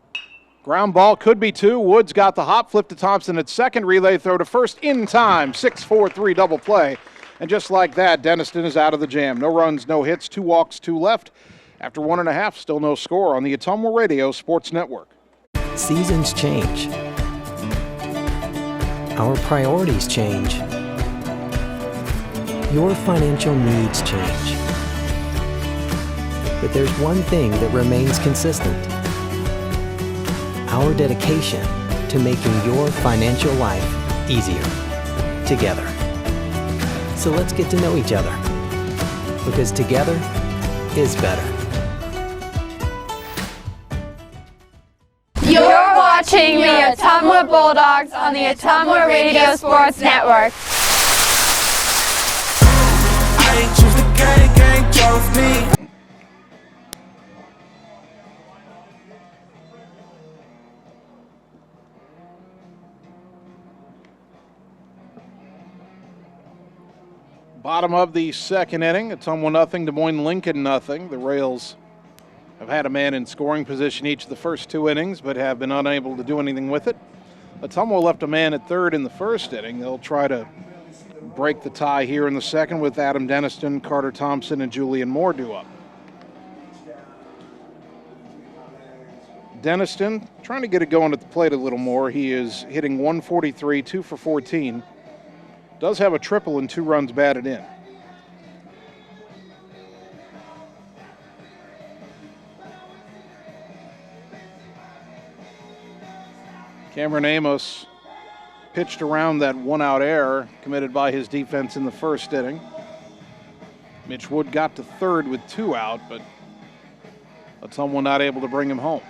Ground ball could be 2. Woods got the hop, flip to Thompson at second. Relay throw to first in time. 6-4-3 double play. And just like that, Denniston is out of the jam. No runs, no hits, 2 walks, 2 left. After 1.5, still no score on the Ottumwa Radio Sports Network. Seasons change. Our priorities change. Your financial needs change. But there's one thing that remains consistent. Our dedication to making your financial life easier together. So let's get to know each other, because together is better. You're watching the Ottumwa Bulldogs on the Ottumwa Radio Sports Network. I ain't choose the gang chose me. Bottom of the second inning. Ottumwa nothing, Des Moines Lincoln nothing. The Rails have have had a man in scoring position each of the first 2 innings, but have been unable to do anything with it. Ottumwa left a man at third in the first inning. They'll try to break the tie here in the second with Adam Deniston, Carter Thompson, and Julian Moore due up. Deniston trying to get it going at the plate a little more. He is hitting 143, 2 for 14. Does have a triple and 2 runs batted in. Cameron Amos pitched around that 1-out error committed by his defense in the first inning. Mitch Wood got to third with 2 out, but Ottumwa not able to bring him home.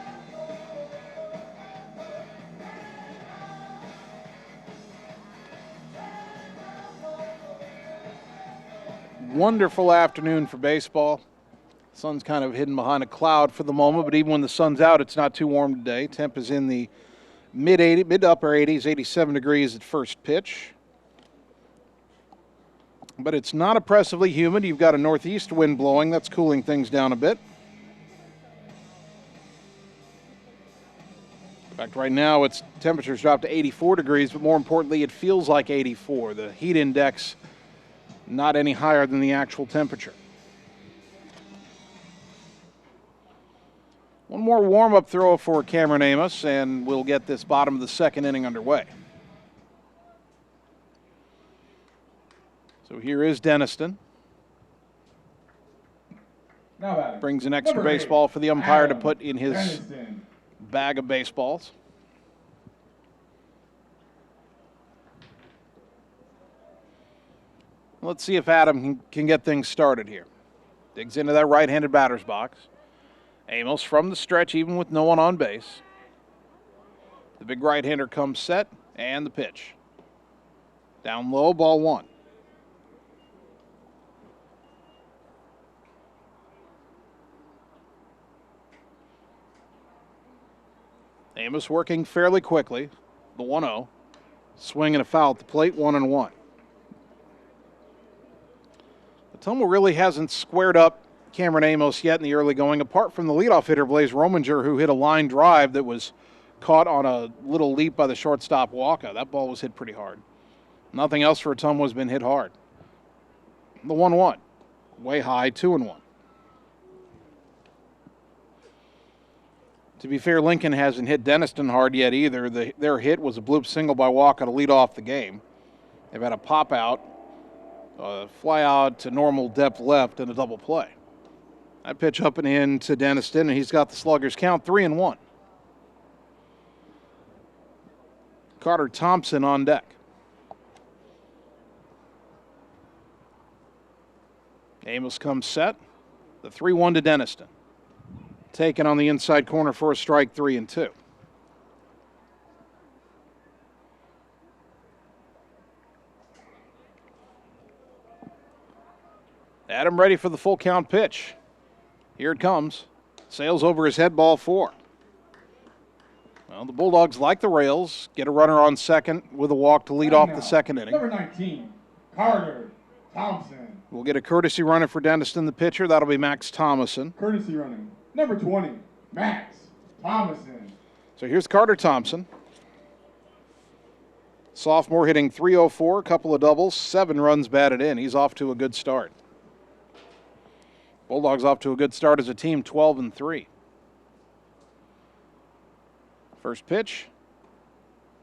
Wonderful afternoon for baseball. Sun's kind of hidden behind a cloud for the moment, but even when the sun's out, it's not too warm today. Temp is in the mid to upper 80s, 87 degrees at first pitch. But it's not oppressively humid. You've got a northeast wind blowing. That's cooling things down a bit. In fact, right now its temperature's dropped to 84 degrees, but more importantly, it feels like 84. The heat index not any higher than the actual temperature. One more warm-up throw for Cameron Amos, and we'll get this bottom of the second inning underway. So here is Deniston. Brings an extra baseball for the umpire to put in his bag of baseballs. Let's see if Adam can get things started here. Digs into that right-handed batter's box. Amos from the stretch, even with no one on base. The big right-hander comes set, and the pitch. Down low, ball 1. Amos working fairly quickly. The 1-0. Swing and a foul at the plate, 1-1. Ottumwa really hasn't squared up Cameron Amos yet in the early going, apart from the leadoff hitter, Blaze Rominger, who hit a line drive that was caught on a little leap by the shortstop Walker. That ball was hit pretty hard. Nothing else for Ottumwa has been hit hard. The 1-1. Way high, 2-1. To be fair, Lincoln hasn't hit Deniston hard yet either. Their hit was a bloop single by Walker to lead off the game. They've had a pop out, fly out to normal depth left, and a double play. That pitch up and in to Deniston, and he's got the slugger's count, 3-1. Carter Thompson on deck. Amos comes set. The 3-1 to Deniston. Taken on the inside corner for a strike, 3-2. Adam ready for the full count pitch. Here it comes. Sails over his head, ball 4. Well, the Bulldogs, like the Rails, get a runner on second with a walk to lead off the second inning. Number 19, Carter Thompson. We'll get a courtesy runner for Deniston, the pitcher. That'll be Max Thomason. Courtesy running. Number 20, Max Thomason. So here's Carter Thompson. Sophomore hitting .304, a couple of doubles, 7 runs batted in. He's off to a good start. Bulldogs off to a good start as a team, 12-3. First pitch,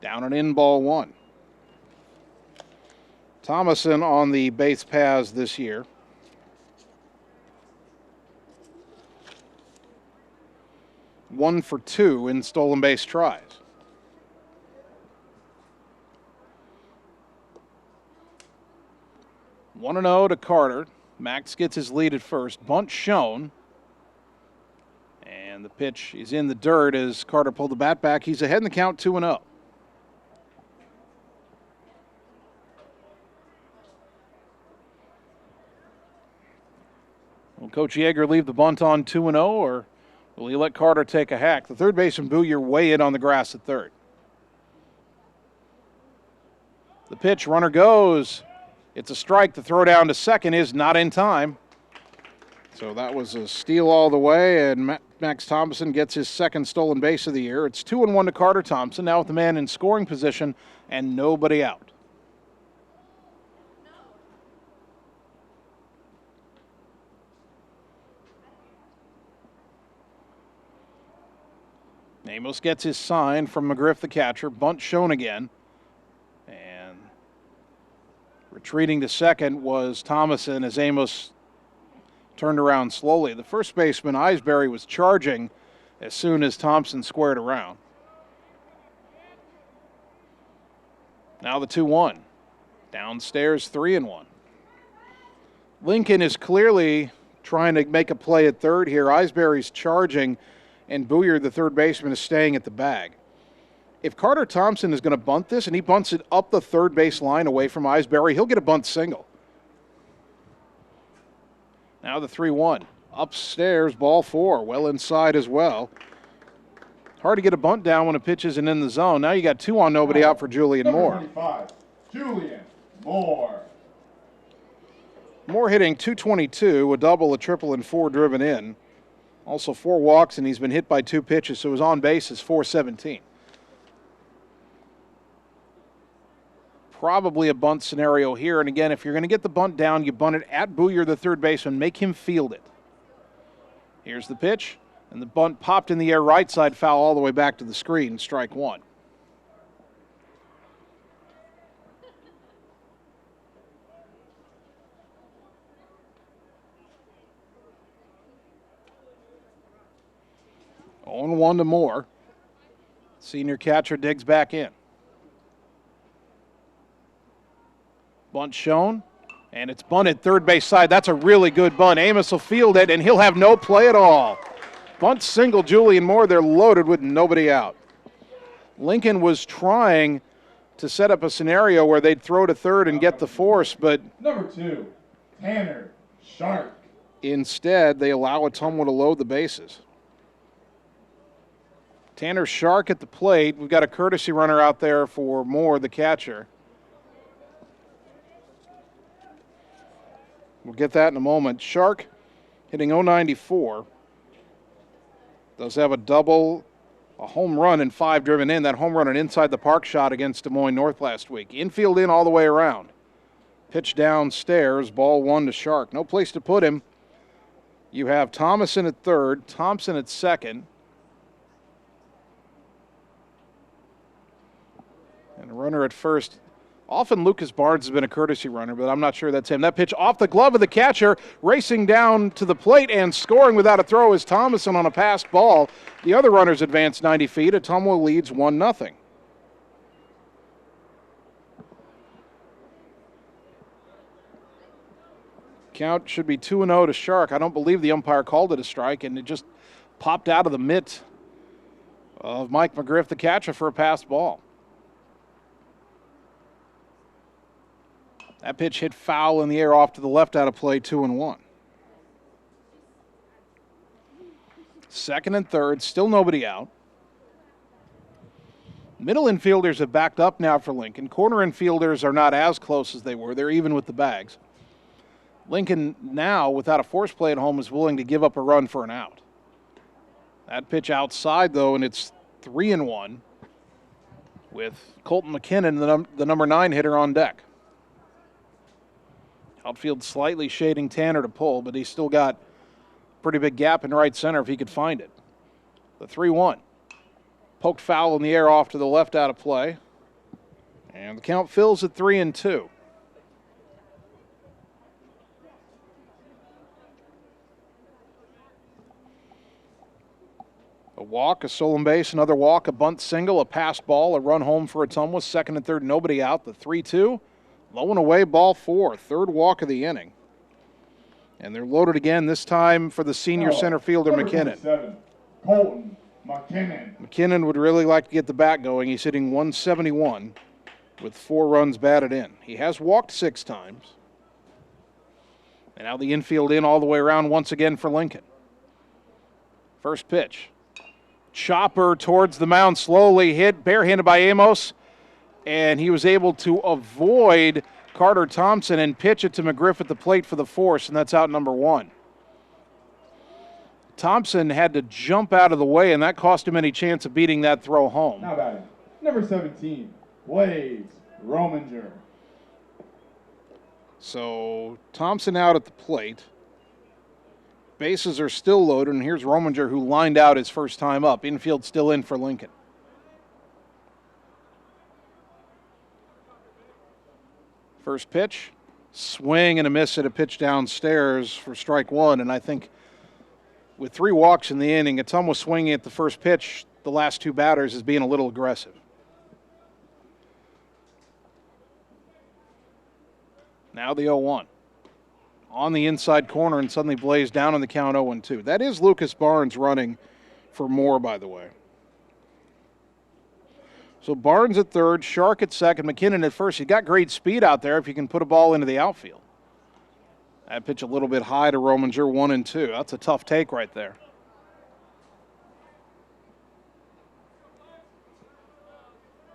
down and in, ball 1. Thomason on the base paths this year. One for 2 in stolen base tries. One 1-0 to Carter. Max gets his lead at first. Bunt shown. And the pitch is in the dirt as Carter pulled the bat back. He's ahead in the count, 2-0. Will Coach Yeager leave the bunt on 2-0, or will he let Carter take a hack? The third baseman Booyer way in on the grass at third. The pitch, runner goes. It's a strike. The throw down to second is not in time. So that was a steal all the way, and Max Thompson gets his second stolen base of the year. It's 2-1 to Carter Thompson, now with the man in scoring position and nobody out. Amos gets his sign from McGriff, the catcher. Bunt shown again. And retreating to second was Thomason as Amos turned around slowly. The first baseman, Eisberry, was charging as soon as Thompson squared around. Now the 2-1. Downstairs, 3-1. Lincoln is clearly trying to make a play at third here. Eisberry's charging, and Booyer, the third baseman, is staying at the bag. If Carter Thompson is going to bunt this, and he bunts it up the third base line away from Eisberry, he'll get a bunt single. Now the 3-1. Upstairs, ball 4, well inside as well. Hard to get a bunt down when a pitch isn't in the zone. Now you got 2 on, nobody out for Julian Moore. 25, Julian Moore. Moore hitting .222, a double, a triple, and 4 driven in. Also 4 walks, and he's been hit by 2 pitches, so his on base is .417. Probably a bunt scenario here. And again, if you're going to get the bunt down, you bunt it at Booyer, the third baseman. Make him field it. Here's the pitch. And the bunt popped in the air right side, foul all the way back to the screen. Strike 1. On 1 to Moore. Senior catcher digs back in. Bunt shown, and it's bunted third base side. That's a really good bunt. Amos will field it, and he'll have no play at all. Bunt single, Julian Moore. They're loaded with nobody out. Lincoln was trying to set up a scenario where they'd throw to third and get the force, but Number 2, Tanner Sharp. Instead, they allow Ottumwa to load the bases. Tanner Shark at the plate. We've got a courtesy runner out there for Moore, the catcher. We'll get that in a moment. Shark hitting .094. Does have a double, a home run, and 5 driven in. That home run, an inside the park shot against Des Moines North last week. Infield in all the way around. Pitch downstairs, ball 1 to Shark. No place to put him. You have Thomason at third, Thompson at second. And a runner at first. Often Lucas Barnes has been a courtesy runner, but I'm not sure that's him. That pitch off the glove of the catcher, racing down to the plate and scoring without a throw is Thomason on a passed ball. The other runners advance 90 feet. Ottumwa leads 1-0. Count should be 2-0 to Shark. I don't believe the umpire called it a strike, and it just popped out of the mitt of Mike McGriff, the catcher, for a passed ball. That pitch hit foul in the air off to the left out of play, 2-1. Second and third, still nobody out. Middle infielders have backed up now for Lincoln. Corner infielders are not as close as they were. They're even with the bags. Lincoln now, without a force play at home, is willing to give up a run for an out. That pitch outside, though, and it's 3-1 with Colton McKinnon, the number 9 hitter, on deck. Outfield slightly shading Tanner to pull, but he's still got a pretty big gap in right center if he could find it. The 3-1. Poked foul in the air off to the left out of play. And the count fills at 3-2. A walk, a stolen base, another walk, a bunt single, a passed ball, a run home for Ottumwa. Second and third, nobody out. The 3-2. Low and away, ball 4. Third walk of the inning. And they're loaded again, this time for the senior center fielder, McKinnon. 7, Colton McKinnon. McKinnon would really like to get the bat going. He's hitting .171 with 4 runs batted in. He has walked 6 times. And now the infield in all the way around once again for Lincoln. First pitch. Chopper towards the mound, slowly hit, barehanded by Amos. And he was able to avoid Carter Thompson and pitch it to McGriff at the plate for the force, and that's out number 1. Thompson had to jump out of the way, and that cost him any chance of beating that throw home. Now batting, number 17, Blaze Rominger. So Thompson out at the plate. Bases are still loaded, and here's Rominger, who lined out his first time up. Infield still in for Lincoln. First pitch, swing and a miss at a pitch downstairs for strike one, and I think with 3 walks in the inning, Ottumwa swinging at the first pitch, the last 2 batters, is being a little aggressive. Now the 0-1. On the inside corner, and suddenly Blaze down on the count 0-2. That is Lucas Barnes running for Moore, by the way. So Barnes at third, Shark at second, McKinnon at first. He's got great speed out there if you can put a ball into the outfield. That pitch a little bit high to Rominger, 1-2. That's a tough take right there.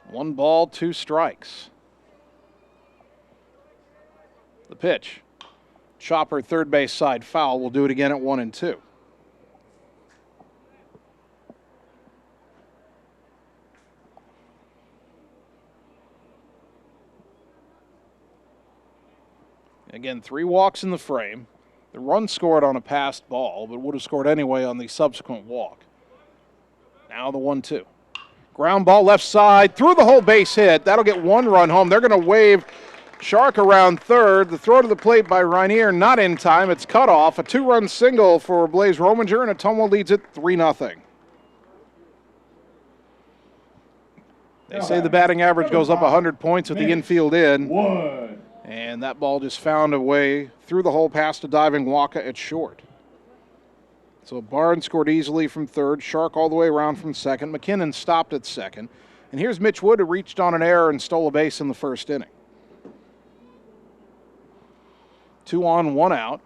One ball, 2 strikes. The pitch. Chopper, third base side, foul. We'll do it again at 1-2. Again, 3 walks in the frame. The run scored on a passed ball, but would have scored anyway on the subsequent walk. Now the 1-2. Ground ball left side, through the whole base hit. That'll get 1 run home. They're going to wave Shark around third. The throw to the plate by Rainier, not in time. It's cut off. A 2-run single for Blaze Rominger, and Ottumwa leads it 3-0. They say the batting average goes up 100 points with the infield in. And that ball just found a way through the hole past a diving Waka at short. So Barnes scored easily from third. Shark all the way around from second. McKinnon stopped at second. And here's Mitch Wood, who reached on an error and stole a base in the first inning. 2 on, 1 out.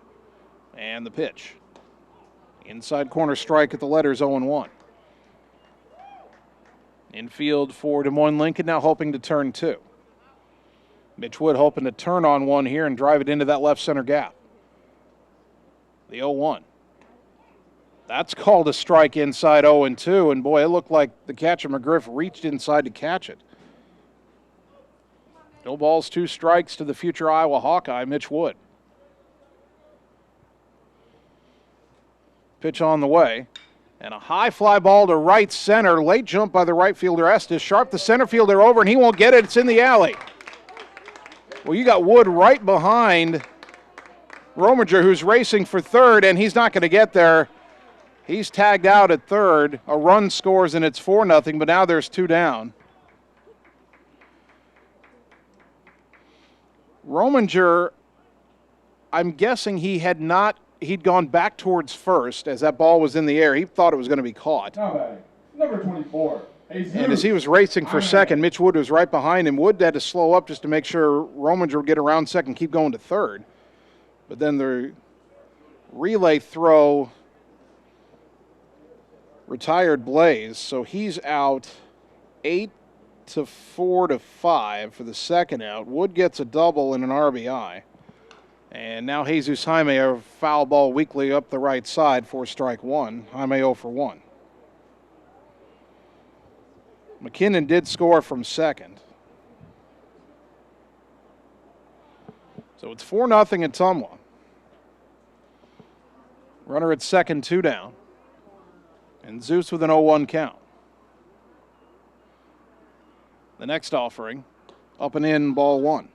And the pitch. Inside corner strike at the letters, 0-1. Infield for Des Moines Lincoln, now hoping to turn 2. Mitch Wood hoping to turn on 1 here and drive it into that left center gap. The 0-1. That's called a strike inside 0-2, and boy, it looked like the catcher McGriff reached inside to catch it. No balls, 2 strikes to the future Iowa Hawkeye, Mitch Wood. Pitch on the way. And a high fly ball to right center. Late jump by the right fielder Estes. Sharp the center fielder over, and he won't get it. It's in the alley. Well, you got Wood right behind Rominger, who's racing for third, and he's not going to get there. He's tagged out at third. A run scores, and it's 4-0, but now there's 2 down. Rominger, I'm guessing he'd gone back towards first as that ball was in the air. He thought it was going to be caught. Number 24. And as he was racing for second, Mitch Wood was right behind him. Wood had to slow up just to make sure Rominger would get around second, keep going to third. But then the relay throw retired Blaze, so he's out 8-4 to 5 for the second out. Wood gets a double and an RBI. And now Jesus Jaime, a foul ball weakly up the right side for strike 1. Jaime 0 for 1. McKinnon did score from second. So it's 4-0 at Ottumwa. Runner at second, 2 down. And Zeus with an 0-1 count. The next offering, up and in, ball 1.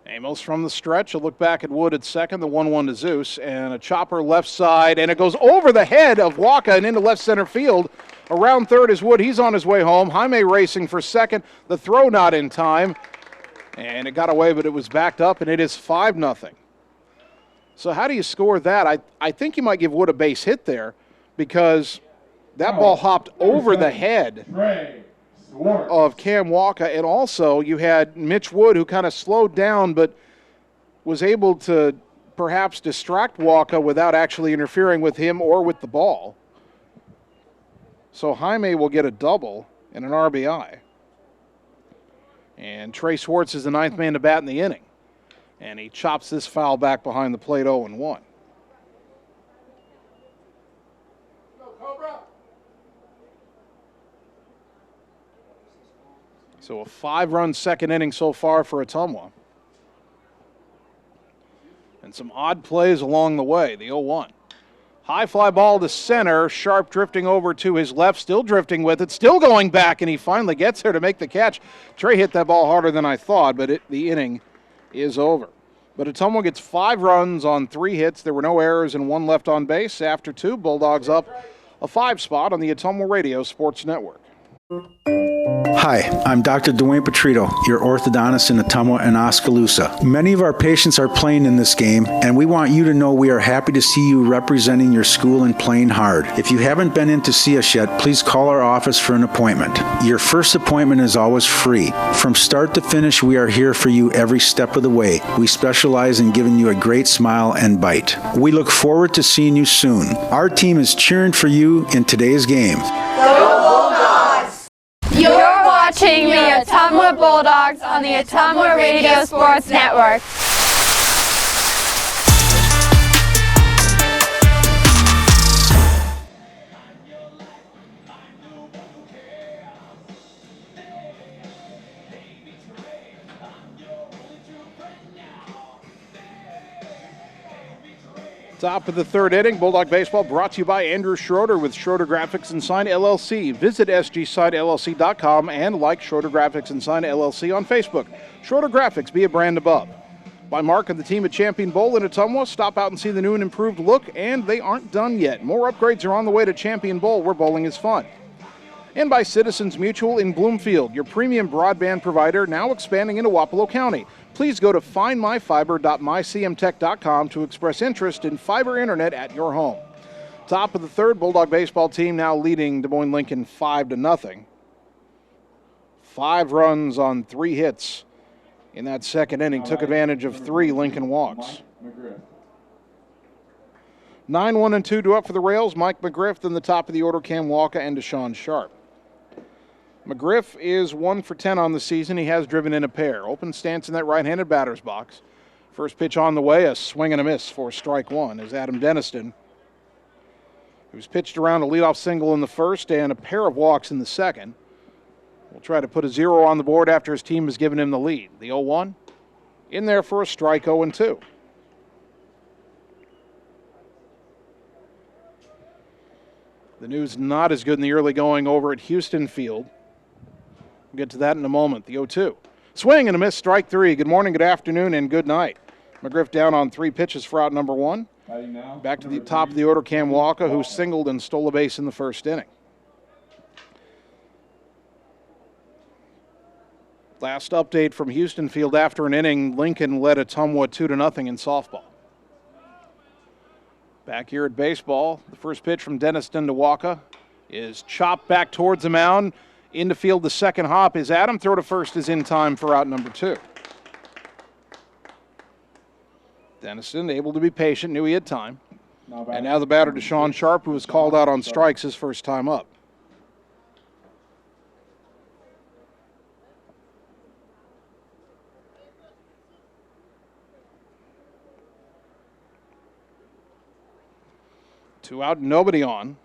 Amos from the stretch. A look back at Wood at second, the 1-1 to Zeus, and a chopper left side, and it goes over the head of Waka and into left center field. Around third is Wood. He's on his way home. Jaime racing for second. The throw not in time, and it got away, but it was backed up, and it is 5-0. So how do you score that? I think you might give Wood a base hit there because that ball hopped over the head of Cam Waka, and also you had Mitch Wood, who kind of slowed down but was able to perhaps distract Waka without actually interfering with him or with the ball. So Jaime will get a double, and an RBI. And Trey Schwartz is the ninth man to bat in the inning. And he chops this foul back behind the plate 0-1. So a 5-run second inning so far for Ottumwa. And some odd plays along the way, the 0-1. High fly ball to center, Sharp drifting over to his left, still drifting with it, still going back, and he finally gets there to make the catch. Trey hit that ball harder than I thought, but the inning is over. But Ottumwa gets 5 runs on 3 hits. There were no errors and 1 left on base. After 2, Bulldogs up a 5 spot on the Ottumwa Radio Sports Network. Hi, I'm Dr. Dwayne Petrito, your orthodontist in Ottumwa and Oskaloosa. Many of our patients are playing in this game, and we want you to know we are happy to see you representing your school and playing hard. If you haven't been in to see us yet, please call our office for an appointment. Your first appointment is always free. From start to finish, we are here for you every step of the way. We specialize in giving you a great smile and bite. We look forward to seeing you soon. Our team is cheering for you in today's game. You're watching the Ottumwa Bulldogs on the Ottumwa Radio Sports Network. Top of the third inning, Bulldog Baseball brought to you by Andrew Schroeder with Schroeder Graphics and Sign LLC. Visit sgsightllc.com and like Schroeder Graphics and Sign LLC on Facebook. Schroeder Graphics, be a brand above. By Mark and the team at Champion Bowl in Ottumwa. Stop out and see the new and improved look, and they aren't done yet. More upgrades are on the way to Champion Bowl, where bowling is fun. And by Citizens Mutual in Bloomfield, your premium broadband provider, now expanding into Wapello County. Please go to findmyfiber.mycmtech.com to express interest in fiber internet at your home. Top of the third, Bulldog baseball team now leading Des Moines Lincoln 5-0. 5 runs on 3 hits in that second inning. Took advantage of 3 Lincoln walks. 9-1-2 to up for the Rails. Mike McGriff in the top of the order, Cam Walker and Deshaun Sharp. McGriff is 1 for 10 on the season. He has driven in a pair. Open stance in that right-handed batter's box. First pitch on the way, a swing and a miss for strike 1 is Adam Deniston, who's pitched around a leadoff single in the first and a pair of walks in the second. Will try to put a 0 on the board after his team has given him the lead. The 0-1 in there for a strike, 0-2. The news not as good in the early going over at Houston Field. We'll get to that in a moment. The 0-2. Swing and a miss, strike 3. Good morning, good afternoon, and good night. McGriff down on 3 pitches for out number 1. Back to the top of the order, Cam Walker, who singled and stole a base in the first inning. Last update from Houston Field after an inning, Lincoln led Ottumwa 2-0 in softball. Back here at baseball, the first pitch from Deniston to Walker is chopped back towards the mound. Into field, the second hop is Adam. Throw to first is in time for out number 2. Deniston able to be patient, knew he had time. And now the batter, Deshaun Sharp, who was called out on strikes his first time up. Two out, nobody on.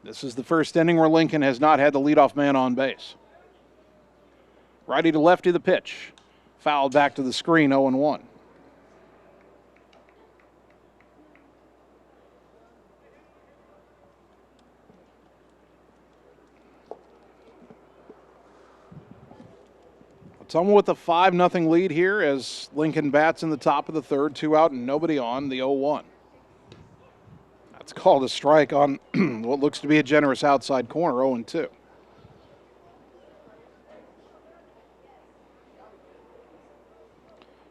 This is the first inning where Lincoln has not had the leadoff man on base. Righty to lefty the pitch. Fouled back to the screen, 0-1. Ottumwa with a 5-0 lead here as Lincoln bats in the top of the third. 2 out and nobody on, the 0-1. That's called a strike on what looks to be a generous outside corner, 0-2.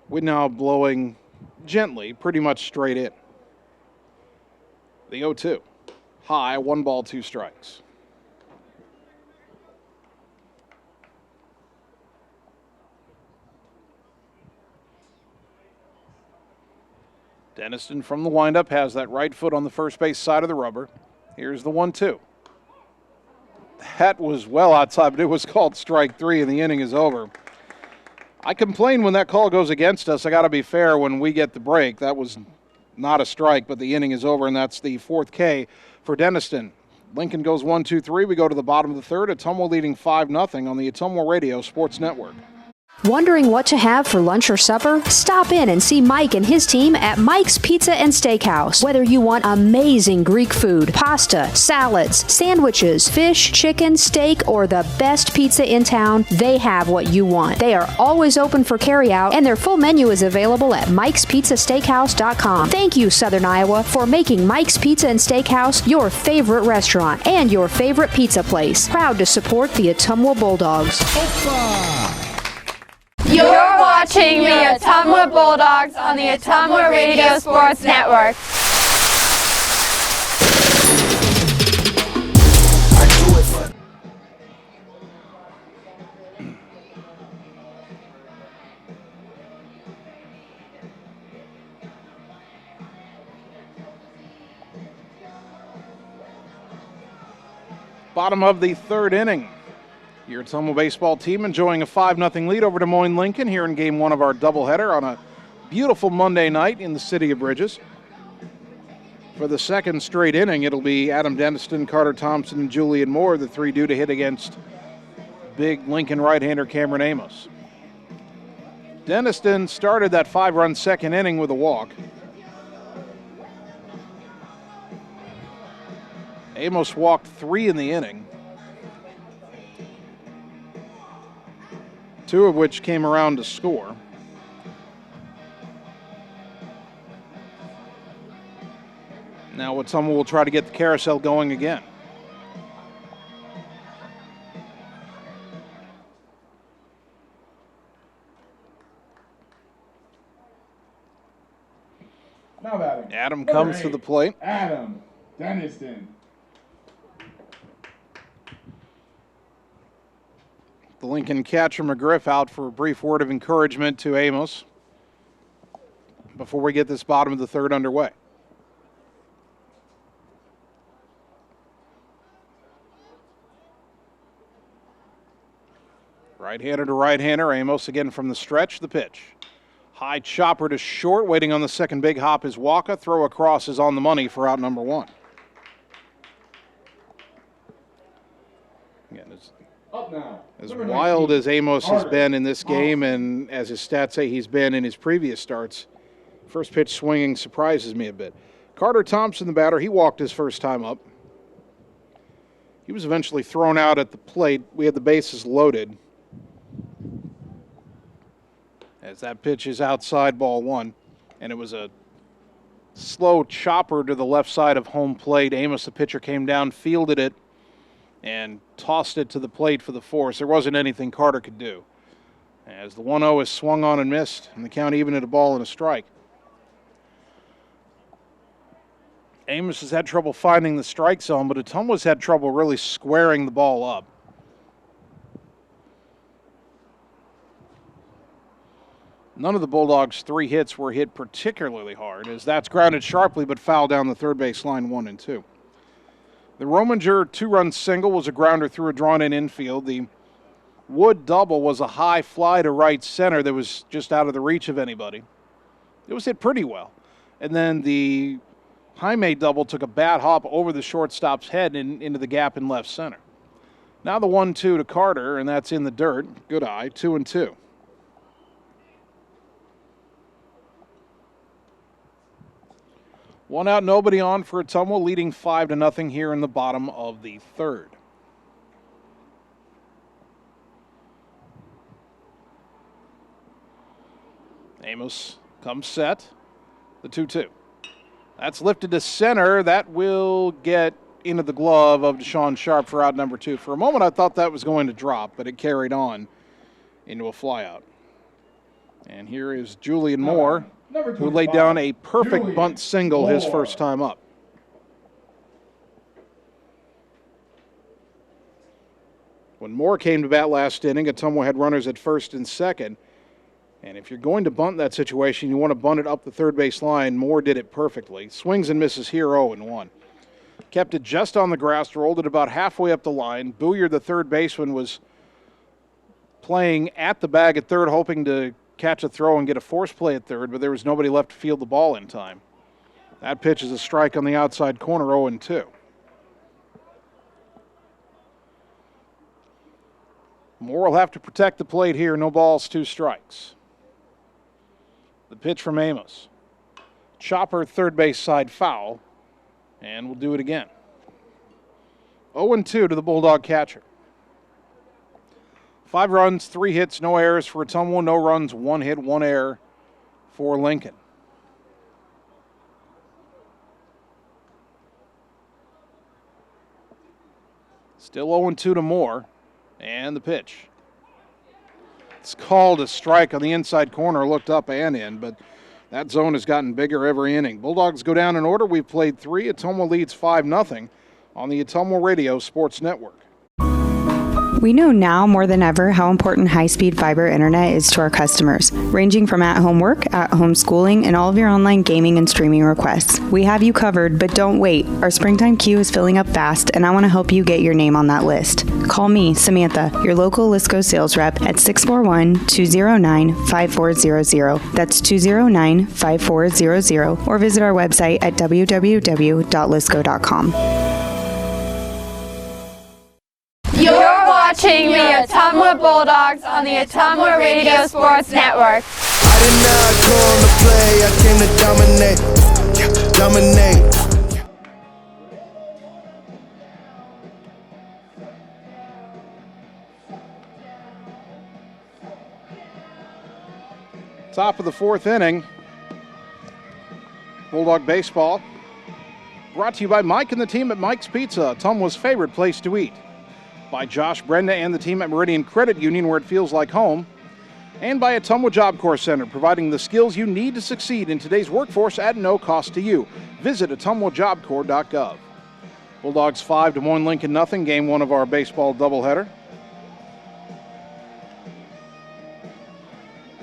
Wind now blowing gently, pretty much straight in. The 0-2. High, 1 ball, 2 strikes. Deniston from the windup has that right foot on the first base side of the rubber. Here's the 1-2. That was well outside, but it was called strike 3, and the inning is over. I complain when that call goes against us. I got to be fair when we get the break. That was not a strike, but the inning is over, and that's the 4th K for Denniston. Lincoln goes 1-2-3. We go to the bottom of the 3rd. Ottumwa leading 5-0 on the Ottumwa Radio Sports Network. Wondering what to have for lunch or supper? Stop in and see Mike and his team at Mike's Pizza and Steakhouse. Whether you want amazing Greek food, pasta, salads, sandwiches, fish, chicken, steak, or the best pizza in town, they have what you want. They are always open for carryout, and their full menu is available at mikespizzasteakhouse.com. Thank you, Southern Iowa, for making Mike's Pizza and Steakhouse your favorite restaurant and your favorite pizza place. Proud to support the Ottumwa Bulldogs. You're watching the Ottumwa Bulldogs on the Ottumwa Radio Sports Network. Bottom of the 3rd inning. Your Ottumwa baseball team enjoying a 5-0 lead over Des Moines Lincoln here in Game 1 of our doubleheader on a beautiful Monday night in the city of Bridges. For the 2nd straight inning, it'll be Adam Denniston, Carter Thompson, and Julian Moore, the 3 due to hit against big Lincoln right-hander Cameron Amos. Denniston started that 5-run 2nd inning with a walk. Amos walked 3 in the inning, 2 of which came around to score. Now Ottumwa will try to get the carousel going again. Now batting. Adam comes to the plate. Adam Denniston. The Lincoln catcher McGriff out for a brief word of encouragement to Amos before we get this bottom of the 3rd underway. Right-hander to right-hander. Amos again from the stretch. The pitch. High chopper to short. Waiting on the 2nd big hop is Waka. Throw across is on the money for out number 1. Again, it's Up now. as wild as Amos has been in this game, and as his stats say he's been in his previous starts, first pitch swinging surprises me a bit. Carter Thompson, the batter, he walked his first time up. He was eventually thrown out at the plate. We had the bases loaded. As that pitch is outside, ball 1, and it was a slow chopper to the left side of home plate. Amos, the pitcher, came down, fielded it, and tossed it to the plate for the force. There wasn't anything Carter could do. As the 1-0 is swung on and missed, and the count even at a ball and a strike. Amos has had trouble finding the strike zone, but Ottumwa's had trouble really squaring the ball up. None of the Bulldogs' 3 hits were hit particularly hard, as that's grounded sharply but fouled down the 3rd base line 1 and 2. The Rominger 2-run single was a grounder through a drawn-in infield. The Wood double was a high fly to right center that was just out of the reach of anybody. It was hit pretty well. And then the Jaime double took a bat hop over the shortstop's head and into the gap in left center. Now the 1-2 to Carter, and that's in the dirt. Good eye, 2-2. One out, nobody on for Ottumwa, leading 5-0 here in the bottom of the 3rd. Amos comes set, the 2-2. That's lifted to center. That will get into the glove of Deshaun Sharp for out number 2. For a moment, I thought that was going to drop, but it carried on into a flyout. And here is Julian Moore, who laid down a perfect bunt single his first time up. When Moore came to bat last inning, Ottumwa had runners at first and second. And if you're going to bunt that situation, you want to bunt it up the 3rd base line. Moore did it perfectly. Swings and misses here, 0-1. kept it just on the grass, rolled it about halfway up the line. Booyer, the third baseman, was playing at the bag at third, hoping to catch a throw and get a force play at third, but there was nobody left to field the ball in time. That pitch is a strike on the outside corner, 0-2. Moore will have to protect the plate here. No balls, 2 strikes. The pitch from Amos. Chopper, third base side foul, and we'll do it again. 0-2 to the Bulldog catcher. 5 runs, 3 hits, no errors for Ottumwa. No runs, 1 hit, 1 error for Lincoln. Still 0-2 to Moore, and the pitch. It's called a strike on the inside corner, looked up and in, but that zone has gotten bigger every inning. Bulldogs go down in order. We've played 3. Ottumwa leads 5-0 on the Ottumwa Radio Sports Network. We know now more than ever how important high-speed fiber internet is to our customers, ranging from at-home work, at-home schooling, and all of your online gaming and streaming requests. We have you covered, but don't wait. Our springtime queue is filling up fast, and I want to help you get your name on that list. Call me, Samantha, your local Lisco sales rep at 641-209-5400. That's 209-5400, or visit our website at www.lisco.com. You're watching the Ottumwa Bulldogs on the Ottumwa Radio Sports Network. I did not come to play, I came to dominate. Top of the 4th inning. Bulldog baseball brought to you by Mike and the team at Mike's Pizza, Ottumwa's favorite place to eat. By Josh Brenda and the team at Meridian Credit Union, where it feels like home. And by Ottumwa Job Corps Center, providing the skills you need to succeed in today's workforce at no cost to you. Visit ottumwajobcorps.gov. Bulldogs 5 Des Moines Lincoln nothing. Game 1 of our baseball doubleheader.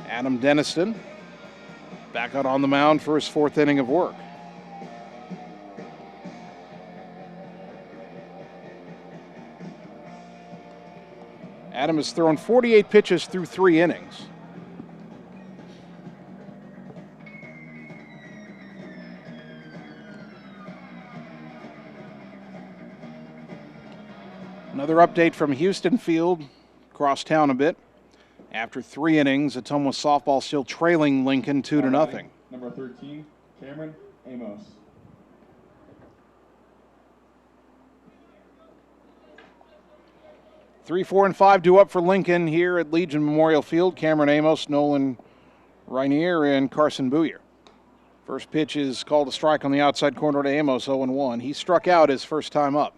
Adam Denniston back out on the mound for his 4th inning of work. Adam has thrown 48 pitches through 3 innings. Another update from Houston Field, across town a bit. After 3 innings, Ottumwa softball still trailing Lincoln 2-0. Number 13, Cameron Amos. Three, 4, and 5 due up for Lincoln here at Legion Memorial Field. Cameron Amos, Nolan Rainier, and Carson Booyer. First pitch is called a strike on the outside corner to Amos, 0-1. He struck out his first time up.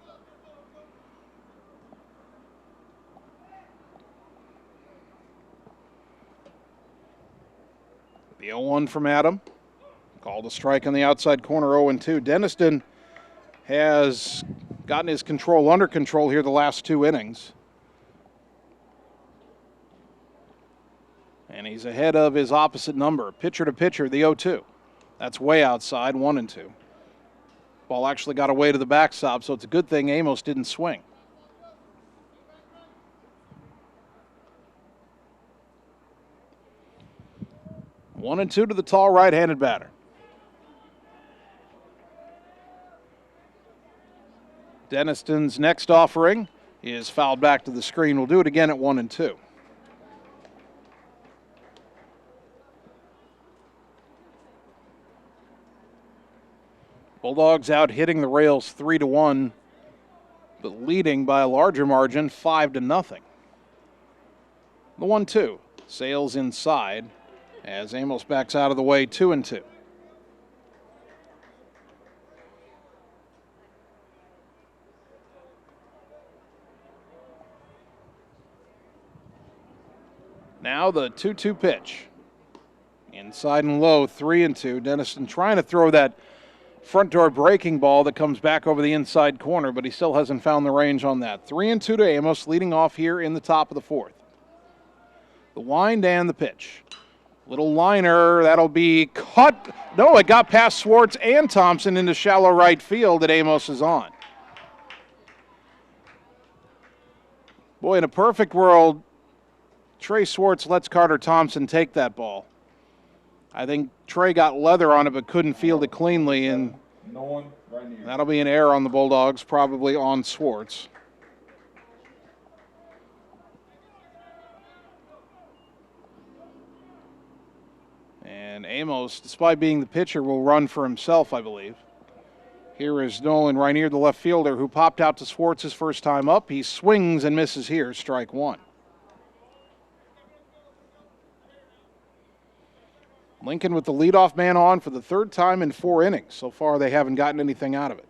The 0-1 from Adam. Called a strike on the outside corner, 0-2. Denniston has gotten his control under control here the last 2 innings. And he's ahead of his opposite number. Pitcher to pitcher, the 0-2. That's way outside, 1-2. Ball actually got away to the backstop, so it's a good thing Amos didn't swing. One and 2 to the tall right-handed batter. Denniston's next offering is fouled back to the screen. We'll do it again at 1-2. Bulldogs out hitting the Rails 3-1, but leading by a larger margin, 5-0. The 1-2 sails inside as Amos backs out of the way, 2-2. Now the 2-2 pitch. Inside and low, 3-2. Denniston trying to throw that front door breaking ball that comes back over the inside corner, but he still hasn't found the range on that. 3-2 to Amos, leading off here in the top of the 4th. The wind and the pitch. Little liner, that'll be caught. No, it got past Swartz and Thompson into shallow right field that Amos is on. Boy, in a perfect world, Trey Swartz lets Carter Thompson take that ball. I think Trey got leather on it but couldn't field it cleanly, and that'll be an error on the Bulldogs, probably on Swartz. And Amos, despite being the pitcher, will run for himself, I believe. Here is Nolan Rainier, the left fielder, who popped out to Swartz his first time up. He swings and misses here, strike one. Lincoln with the leadoff man on for the third time in 4 innings. So far, they haven't gotten anything out of it.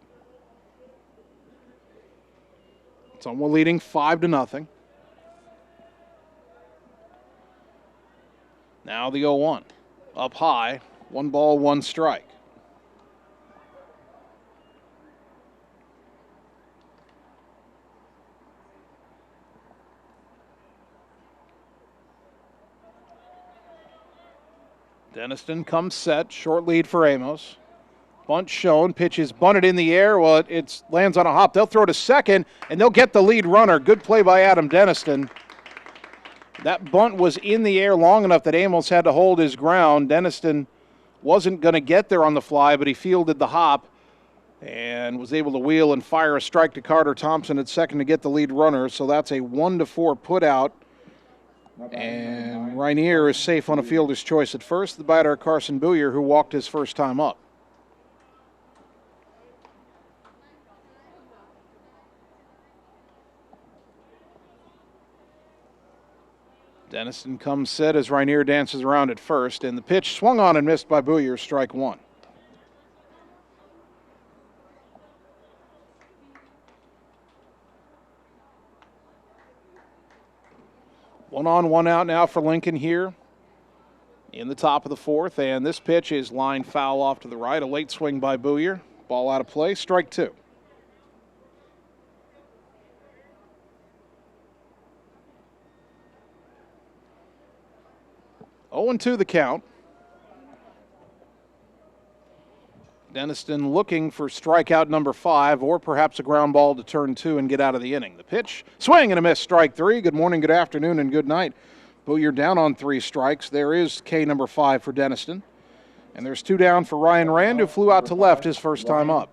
Ottumwa leading 5-0. Now the 0-1. Up high, 1 ball, 1 strike. Denniston comes set, short lead for Amos. Bunt shown, pitch is bunted in the air. Well, it lands on a hop. They'll throw to second, and they'll get the lead runner. Good play by Adam Denniston. That bunt was in the air long enough that Amos had to hold his ground. Denniston wasn't going to get there on the fly, but he fielded the hop and was able to wheel and fire a strike to Carter Thompson at second to get the lead runner. So that's a 1-4 put out. And Rainier is safe on a fielder's choice at first. The batter, Carson Booyer, who walked his first time up. Denniston comes set as Rainier dances around at first, and the pitch swung on and missed by Booyer, strike one. One on, one out now for Lincoln here in the top of the fourth, and this pitch is line foul off to the right. A late swing by Booyer. Ball out of play, strike two. Oh, 0-2 the count. Denniston looking for strikeout number 5 or perhaps a ground ball to turn 2 and get out of the inning. The pitch, swing and a miss, strike 3. Good morning, good afternoon, and good night. Booyer down on 3 strikes. There is K number 5 for Denniston. And there's 2 down for Ryan Rand, who flew out to left his first time up.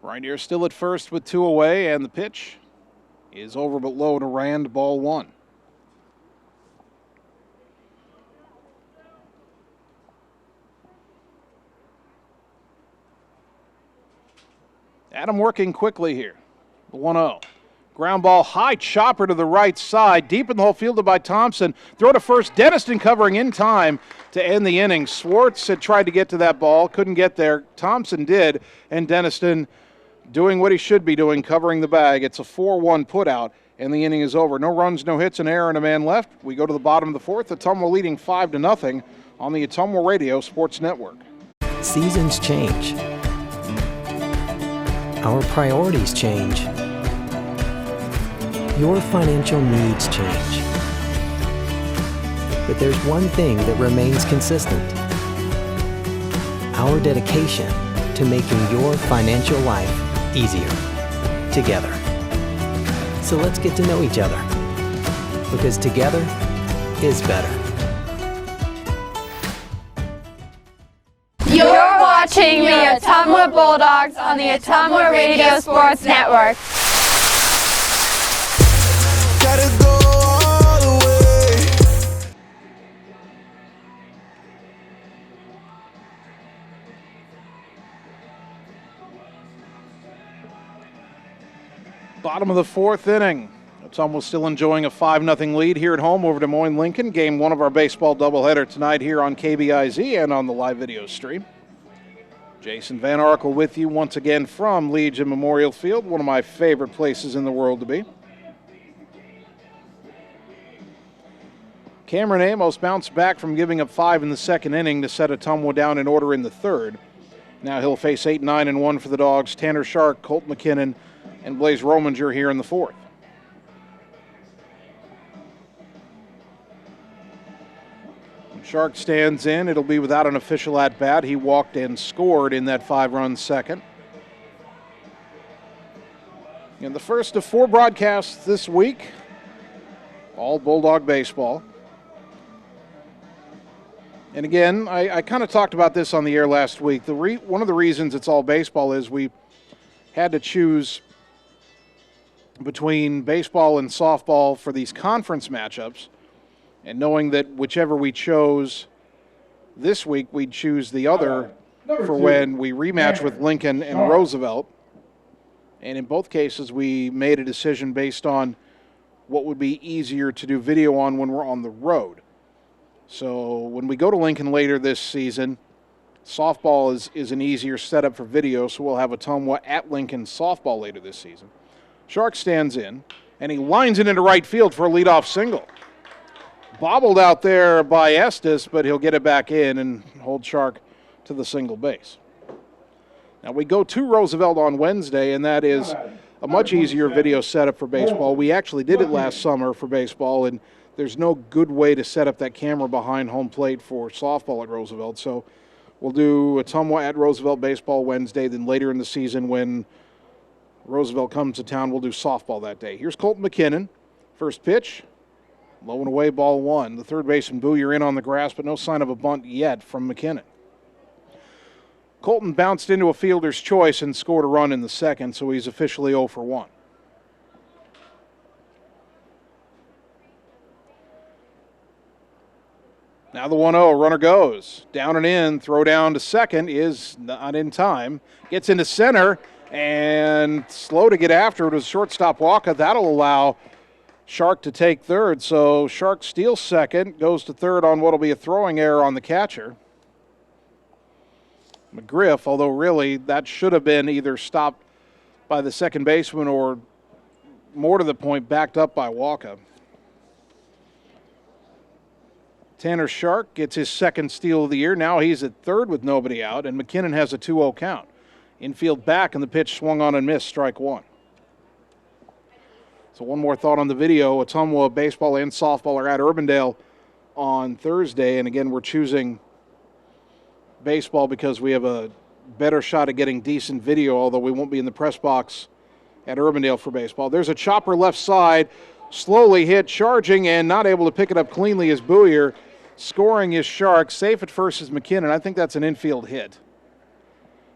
Rainier still at first with 2 away, and the pitch is over but low to Rand, ball 1. Adam working quickly here. The 1-0. Ground ball, high chopper to the right side, deep in the hole, fielded by Thompson. Throw to first, Denniston covering in time to end the inning. Swartz had tried to get to that ball, couldn't get there. Thompson did, and Denniston doing what he should be doing, covering the bag. It's a 4-1 putout, and the inning is over. No runs, no hits, an error, and a man left. We go to the bottom of the fourth. Ottumwa leading 5-0 on the Ottumwa Radio Sports Network. Seasons change. Our priorities change. Your financial needs change. But there's one thing that remains consistent: our dedication to making your financial life easier together. So let's get to know each other, because together is better. You're watching the Ottumwa Bulldogs on the Ottumwa Radio Sports Network. Gotta go all the way. Bottom of the fourth inning. Ottumwa still enjoying a 5-0 lead here at home over Des Moines Lincoln. Game 1 of our baseball doubleheader tonight here on KBIZ and on the live video stream. Jason Van Arkel with you once again from Legion Memorial Field, one of my favorite places in the world to be. Cameron Amos bounced back from giving up 5 in the second inning to set Ottumwa down in order in the third. Now he'll face 8-9-1 for the Dogs. Tanner Shark, Colt McKinnon, and Blaze Rominger here in the fourth. Shark stands in. It'll be without an official at-bat. He walked and scored in that 5-run second. In the first of 4 broadcasts this week, all Bulldog baseball. And again, I kind of talked about this on the air last week. One of the reasons it's all baseball is we had to choose between baseball and softball for these conference matchups, and knowing that whichever we chose this week, we'd choose the other for when we rematch with Lincoln and Roosevelt. And in both cases, we made a decision based on what would be easier to do video on when we're on the road. So when we go to Lincoln later this season, softball is an easier setup for video, so we'll have Ottumwa at Lincoln softball later this season. Shark stands in, and he lines it into right field for a leadoff single. Bobbled out there by Estes, but he'll get it back in and hold Shark to the single base. Now we go to Roosevelt on Wednesday, and that is a much easier video setup for baseball. We actually did it last summer for baseball, and there's no good way to set up that camera behind home plate for softball at Roosevelt. So we'll do Ottumwa at Roosevelt baseball Wednesday, then later in the season when Roosevelt comes to town, we'll do softball that day. Here's Colton McKinnon. First pitch. Low and away, ball 1. The third baseman Booyer in on the grass, but no sign of a bunt yet from McKinnon. Colton bounced into a fielder's choice and scored a run in the second, so he's officially 0 for 1. Now the 1-0, runner goes. Down and in, throw down to second is not in time. Gets into center, and slow to get after it was shortstop Walker. That'll allow Shark to take third, so Shark steals second, goes to third on what'll be a throwing error on the catcher. McGriff, although really that should have been either stopped by the second baseman or, more to the point, backed up by Walker. Tanner Shark gets his second steal of the year. Now he's at third with nobody out, and McKinnon has a 2-0 count. Infield back, and the pitch swung on and missed, strike 1. So one more thought on the video. Ottumwa baseball and softball are at Urbandale on Thursday, and again, we're choosing baseball because we have a better shot at getting decent video, although we won't be in the press box at Urbandale for baseball. There's a chopper left side, slowly hit, charging, and not able to pick it up cleanly is Booyer. Scoring is Shark. Safe at first is McKinnon. I think that's an infield hit.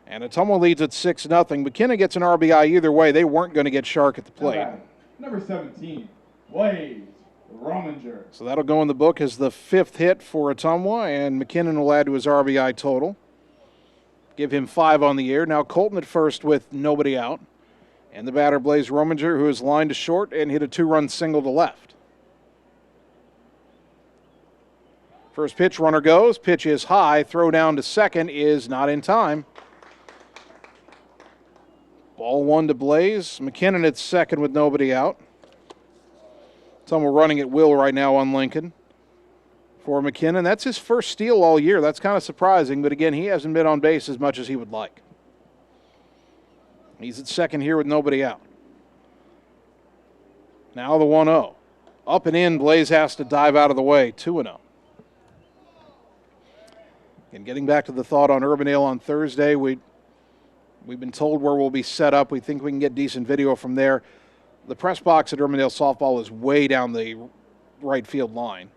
And Ottumwa leads at 6-0. McKinnon gets an RBI either way. They weren't going to get Shark at the plate. Number 17, Blaze Rominger. So that'll go in the book as the 5th hit for Ottumwa, and McKinnon will add to his RBI total. Give him 5 on the year. Now Colton at first with nobody out. And the batter, Blaze Rominger, who is lined to short and hit a 2-run single to left. First pitch, runner goes. Pitch is high. Throw down to second is not in time. Ball 1 to Blaze. McKinnon at second with nobody out. Ottumwa running at will right now on Lincoln. For McKinnon, that's his first steal all year. That's kind of surprising, but again, he hasn't been on base as much as he would like. He's at second here with nobody out. Now the 1-0. Up and in, Blaze has to dive out of the way, 2-0. And getting back to the thought on Urbandale on Thursday, we've been told where we'll be set up. We think we can get decent video from there. The press box at Urbandale softball is way down the right field line.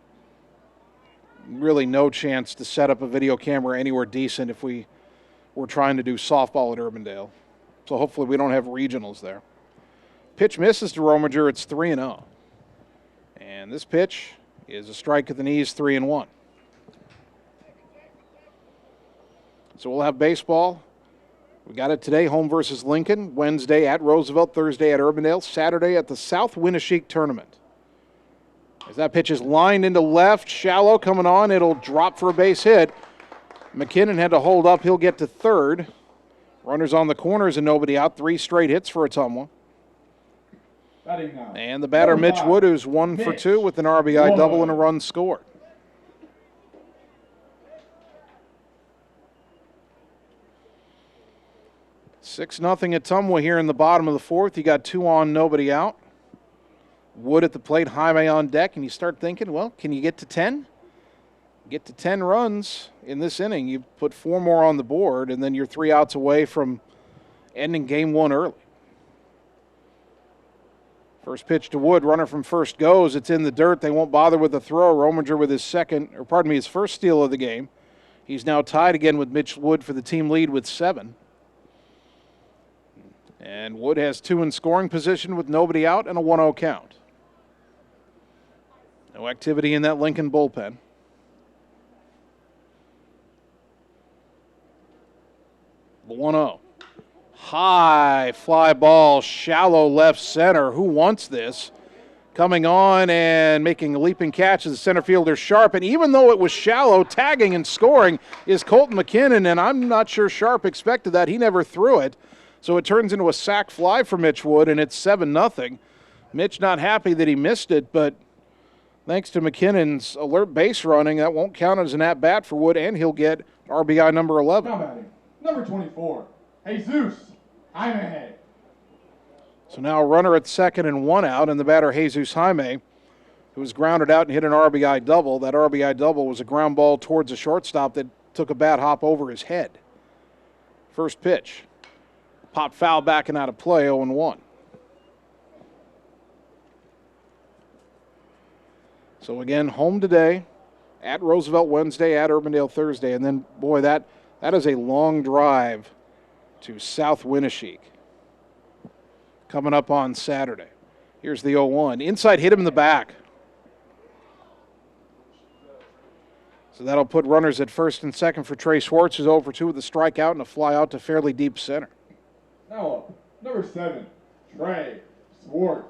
Really no chance to set up a video camera anywhere decent if we were trying to do softball at Urbandale. So hopefully we don't have regionals there. Pitch misses to Rominger. It's 3-0. And this pitch is a strike at the knees, 3-1. So we'll have baseball. We got it today, home versus Lincoln. Wednesday at Roosevelt, Thursday at Urbandale, Saturday at the South Winneshiek Tournament. As that pitch is lined into left, shallow coming on, it'll drop for a base hit. McKinnon had to hold up. He'll get to third. Runners on the corners and nobody out. 3 straight hits for Ottumwa. And the batter, Mitch Wood, who's 1 for 2 with an RBI double and a run scored. Six nothing Ottumwa here in the bottom of the 4th. You got 2 on, nobody out. Wood at the plate, Jaime on deck, and you start thinking, well, can you get to 10? get to 10 runs in this inning, you put 4 more on the board, and then you're 3 outs away from ending game 1 early. First pitch to Wood, runner from first goes. It's in the dirt. They won't bother with the throw. Rominger with his his first steal of the game. He's now tied again with Mitch Wood for the team lead with 7. And Wood has 2 in scoring position with nobody out and a 1-0 count. No activity in that Lincoln bullpen. The 1-0. High fly ball, shallow left center. Who wants this? Coming on and making a leaping catch as the center fielder Sharp. And even though it was shallow, tagging and scoring is Colton McKinnon. And I'm not sure Sharp expected that. He never threw it. So it turns into a sac fly for Mitch Wood, and it's 7-0. Mitch not happy that he missed it, but thanks to McKinnon's alert base running, that won't count as an at-bat for Wood, and he'll get RBI number 11. Now batting, number 24, Jesus Jaime. So now a runner at second and 1 out, and the batter Jesus Jaime, who was grounded out and hit an RBI double. That RBI double was a ground ball towards a shortstop that took a bat hop over his head. First pitch. Pop foul backing out of play, 0-1. So again, home today, at Roosevelt Wednesday, at Urbandale Thursday, and then, boy, that is a long drive to South Winneshiek coming up on Saturday. Here's the 0-1. Inside hit him in the back. So that'll put runners at first and second for Trey Schwartz, who's 0-2 with a strikeout and a fly out to fairly deep center. Now up, number 7, Trey Schwartz.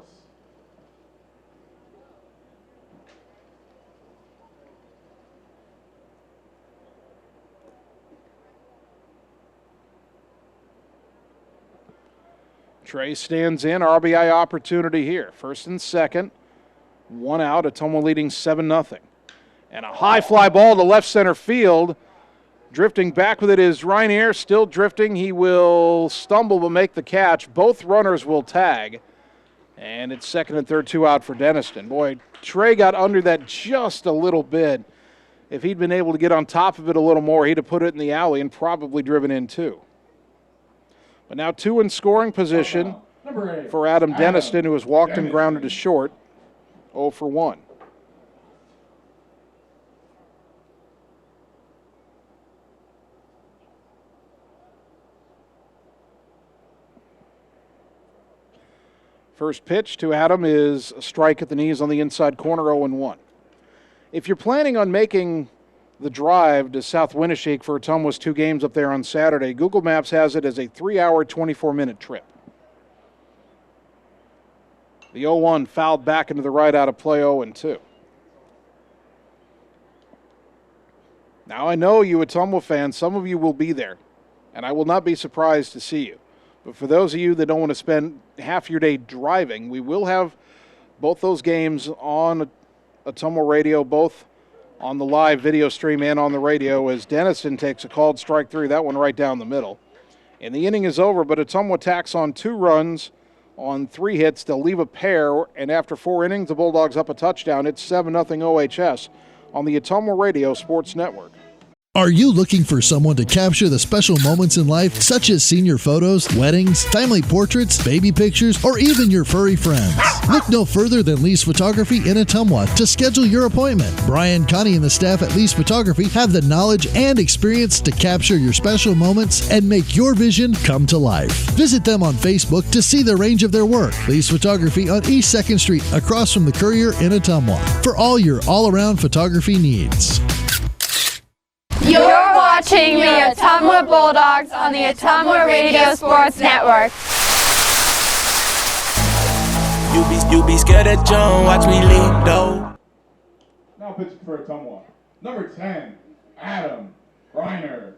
Trey stands in, RBI opportunity here. First and second, 1 out, Ottumwa leading 7-0. And a high fly ball to left center field. Drifting back with it is Reinier, still drifting. He will stumble but make the catch. Both runners will tag. And it's second and third, 2 out for Denniston. Boy, Trey got under that just a little bit. If he'd been able to get on top of it a little more, he'd have put it in the alley and probably driven in 2. But now 2 in scoring position for Adam Denniston, who has walked and grounded to short, 0-1. First pitch to Adam is a strike at the knees on the inside corner, 0-1. If you're planning on making the drive to South Winneshiek for Ottumwa's 2 games up there on Saturday, Google Maps has it as a 3-hour, 24-minute trip. The 0-1 fouled back into the right out of play, 0-2. Now I know you Ottumwa fans, some of you will be there, and I will not be surprised to see you. But for those of you that don't want to spend half your day driving, we will have both those games on Ottumwa Radio, both on the live video stream and on the radio, as Denniston takes a called strike 3, that one right down the middle. And the inning is over, but Ottumwa tacks on 2 runs on 3 hits. They'll leave a pair, and after 4 innings, the Bulldogs up a touchdown. It's 7-0 OHS on the Ottumwa Radio Sports Network. Are you looking for someone to capture the special moments in life, such as senior photos, weddings, family portraits, baby pictures, or even your furry friends? Look no further than Lee's Photography in Ottumwa to schedule your appointment. Brian, Connie, and the staff at Lee's Photography have the knowledge and experience to capture your special moments and make your vision come to life. Visit them on Facebook to see the range of their work. Lee's Photography on East 2nd Street, across from the Courier in Ottumwa, for all your all-around photography needs. You're watching the Ottumwa Bulldogs on the Ottumwa Radio Sports Network. You be scared at John, watch me leap though. Now pitching for Ottumwa, number 10, Adam Reiner.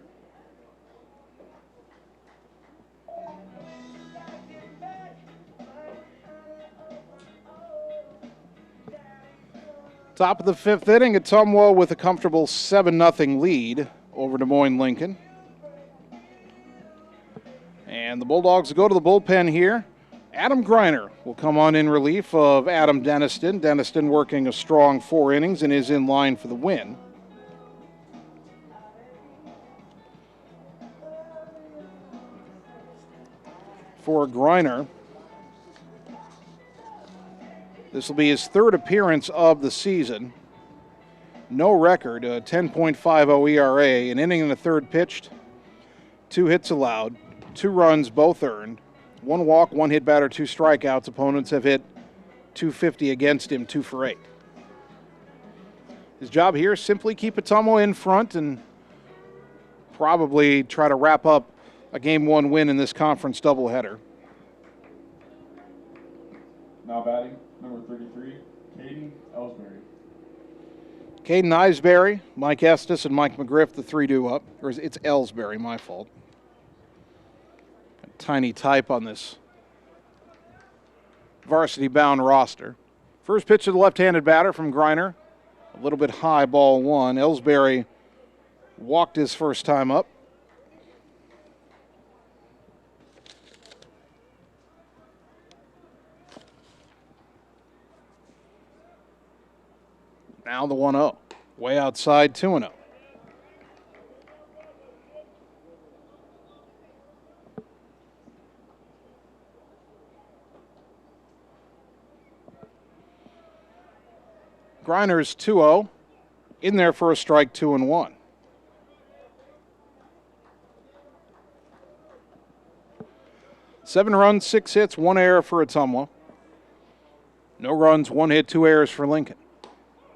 Top of the 5th inning, Ottumwa with a comfortable 7-0 lead over Des Moines Lincoln. And the Bulldogs go to the bullpen here. Adam Greiner will come on in relief of Adam Denniston. Denniston working a strong 4 innings and is in line for the win. for Griner. This will be his third appearance of the season. No record, a 10.50 ERA, an inning and a third pitched, 2 hits allowed, 2 runs, both earned, 1 walk, 1 hit batter, 2 strikeouts. Opponents have hit .250 against him, 2 for 8. His job here is simply keep Ottumwa in front and probably try to wrap up a Game 1 win in this conference doubleheader. Now batting, number 33, Caden Ellsbury. Caden Ellsbury, Mike Estes, and Mike McGriff, the 3 due up. Or it's Ellsbury, my fault. A tiny type on this varsity-bound roster. First pitch to the left-handed batter from Griner. A little bit high, ball 1. Ellsbury walked his first time up. Now the 1-0. Way outside, 2-0. Griner's 2-0. In there for a strike, 2-1. Seven runs, 6 hits, 1 error for Ottumwa. No runs, 1 hit, 2 errors for Lincoln.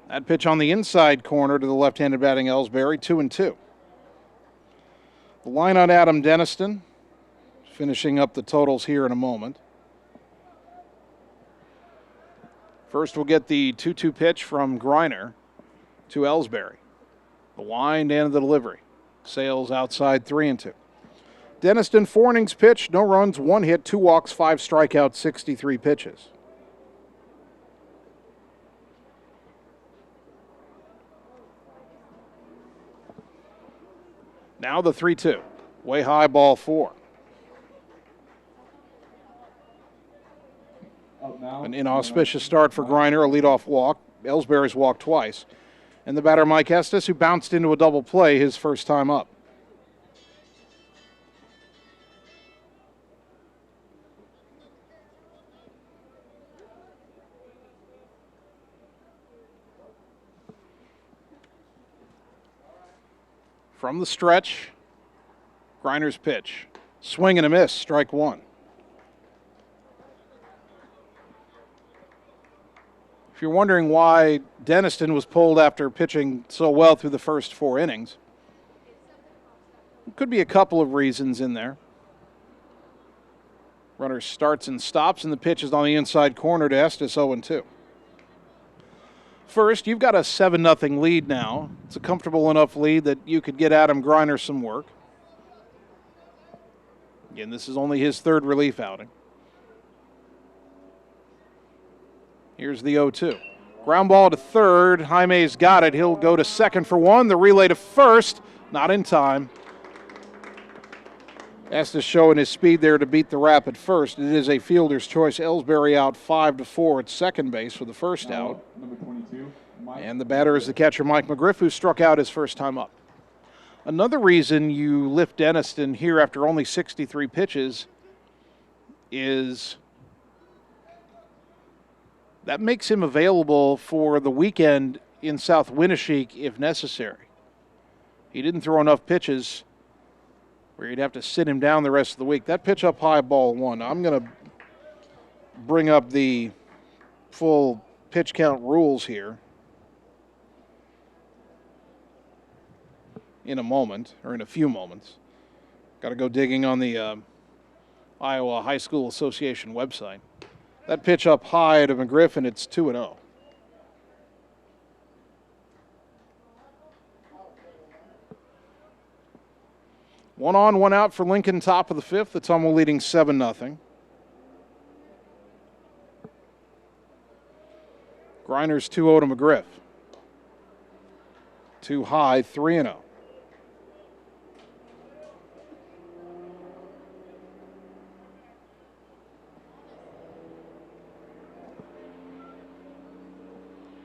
That pitch on the inside corner to the left-handed batting Ellsbury, 2-2. The line on Adam Deniston, finishing up the totals here in a moment. First we'll get the 2-2 pitch from Griner to Ellsbury. The wind and the delivery. Sales outside, 3-2. Deniston, 4 innings pitched, no runs, 1 hit, 2 walks, 5 strikeouts, 63 pitches. Now the 3-2. Way high, ball 4. An inauspicious start for Griner, a leadoff walk. Ellsbury's walked twice. And the batter, Mike Estes, who bounced into a double play his first time up. From the stretch, Griner's pitch. Swing and a miss, strike 1. If you're wondering why Deniston was pulled after pitching so well through the first 4 innings, there could be a couple of reasons in there. Runner starts and stops, and the pitch is on the inside corner to Estes, 0-2. First, you've got a 7-0 lead now. It's a comfortable enough lead that you could get Adam Griner some work. Again, this is only his 3rd relief outing. Here's the 0-2. Ground ball to 3rd. Jaime's got it. He'll go to 2nd for 1. The relay to 1st. Not in time. Estes showing his speed there to beat the rap at first. It is a fielder's choice. Ellsbury out 5-4 at second base for the first out. Number 22, and the batter is the catcher, Mike McGriff, who struck out his first time up. Another reason you lift Deniston here after only 63 pitches is that makes him available for the weekend in South Winneshiek if necessary. He didn't throw enough pitches where you'd have to sit him down the rest of the week. That pitch up high, ball 1. I'm going to bring up the full pitch count rules here in a moment, or in a few moments. Got to go digging on the Iowa High School Association website. That pitch up high to McGriff, and it's 2-0. One on, one out for Lincoln, top of the 5th. The Ottumwa leading 7-0. Griner's 2-0 to McGriff. 2 high, 3-0.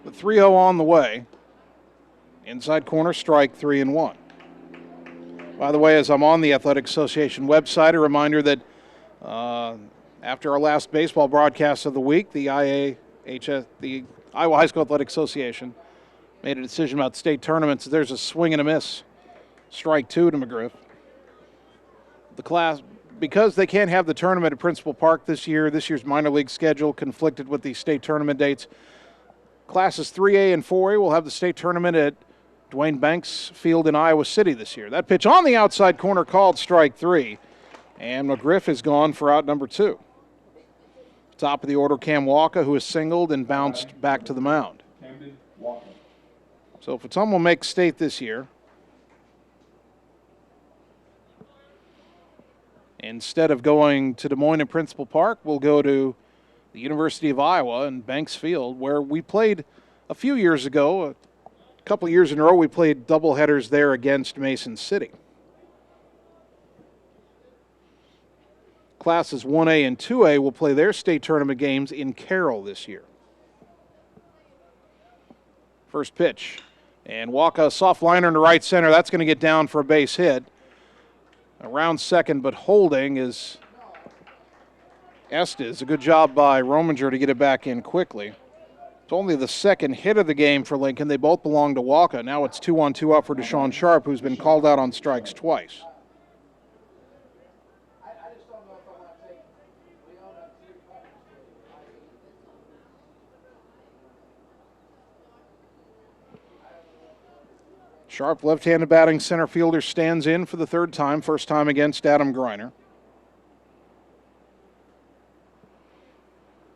The 3-0 on the way. Inside corner strike, 3-1. By the way, as I'm on the Athletic Association website, a reminder that After our last baseball broadcast of the week, the Iowa High School Athletic Association made a decision about state tournaments. There's a swing and a miss. Strike 2 to McGriff. The class, because they can't have the tournament at Principal Park this year's minor league schedule conflicted with the state tournament dates. Classes 3A and 4A will have the state tournament at Dwayne Banks Field in Iowa City this year. That pitch on the outside corner called strike 3, and McGriff is gone for out number 2. Top of the order, Cam Walker, who has singled and bounced back to the mound. So if Ottumwa makes state this year, instead of going to Des Moines and Principal Park, we'll go to the University of Iowa and Banks Field, where we played a few years ago, a couple of years in a row, we played doubleheaders there against Mason City. Classes 1A and 2A will play their state tournament games in Carroll this year. First pitch, and Walker, soft liner into right center. That's going to get down for a base hit. Around second, but holding is Estes. A good job by Rominger to get it back in quickly. It's only the second hit of the game for Lincoln. They both belong to Walker. Now it's 2-on-2 up for Deshaun Sharp, who's been called out on strikes twice. Sharp, left-handed batting center fielder, stands in for the third time, first time against Adam Greiner.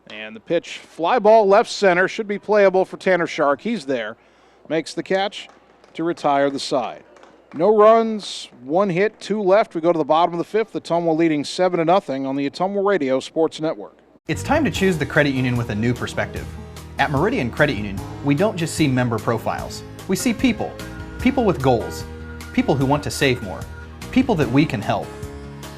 And the pitch, fly ball left center, should be playable for Tanner Shark. He's there, makes the catch to retire the side. No runs, 1 hit, 2 left. We go to the bottom of the 5th. Ottumwa leading 7-0 on the Ottumwa Radio Sports Network. It's time to choose the credit union with a new perspective. At Meridian Credit Union, we don't just see member profiles. We see people. People with goals, people who want to save more, people that we can help.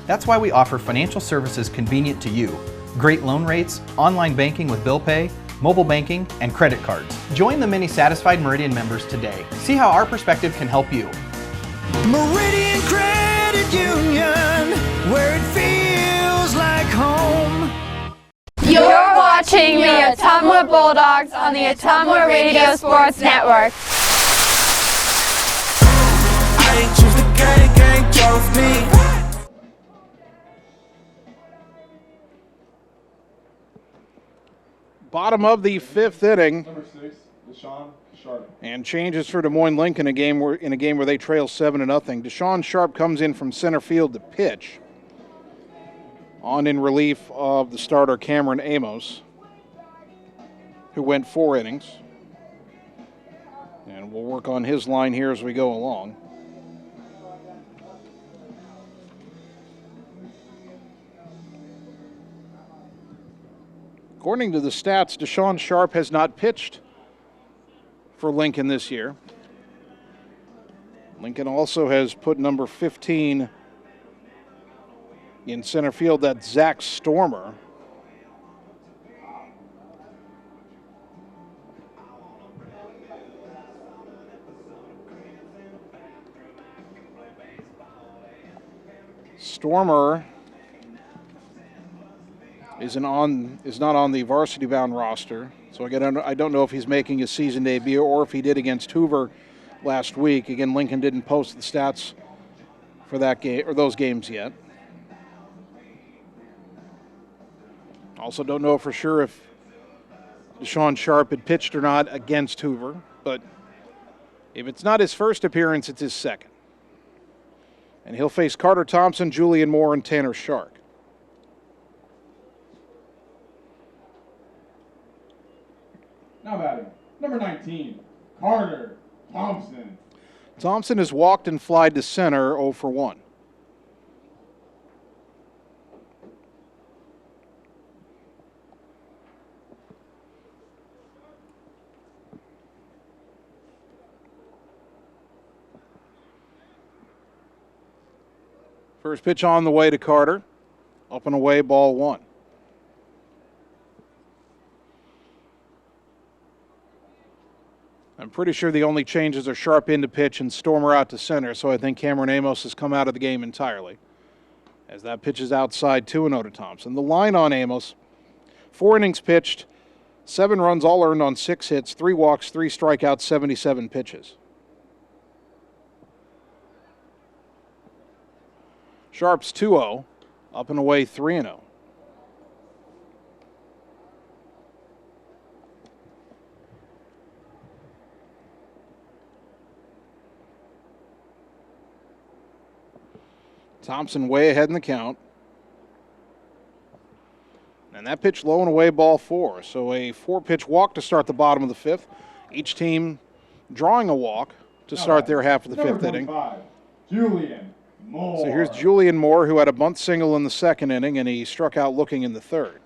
That's why we offer financial services convenient to you, great loan rates, online banking with bill pay, mobile banking, and credit cards. Join the many satisfied Meridian members today. See how our perspective can help you. Meridian Credit Union, where it feels like home. You're watching the Ottumwa Bulldogs on the Ottumwa Radio Sports Network. Bottom of the 5th inning. Number 6, Deshaun Sharp. And changes for Des Moines Lincoln in a game where they trail 7-0. Deshaun Sharp comes in from center field to pitch. On in relief of the starter Cameron Amos, who went 4 innings. And we'll work on his line here as we go along. According to the stats, Deshaun Sharp has not pitched for Lincoln this year. Lincoln also has put number 15 in center field. That's Zach Stormer. Stormer is not on the varsity-bound roster. So again, I don't know if he's making his season debut or if he did against Hoover last week. Again, Lincoln didn't post the stats for that game or those games yet. Also don't know for sure if Deshaun Sharp had pitched or not against Hoover, but if it's not his first appearance, it's his second. And he'll face Carter Thompson, Julian Moore, and Tanner Shark. Now batting, number 19, Carter Thompson. Thompson has walked and flied to center 0 for 1. First pitch on the way to Carter. Up and away, ball 1. I'm pretty sure the only changes are Sharp into pitch and Stormer out to center, so I think Cameron Amos has come out of the game entirely. as that pitch is outside 2-0 to Thompson. The line on Amos, 4 innings pitched, 7 runs all earned on 6 hits, 3 walks, 3 strikeouts, 77 pitches. Sharps 2-0, up and away 3-0. Thompson way ahead in the count. And that pitch low and away, ball 4. So a 4-pitch walk to start the bottom of the 5th. Each team drawing a walk to start their half of the 5th inning. Julian Moore. So here's Julian Moore, who had a bunt single in the 2nd inning, and he struck out looking in the 3rd.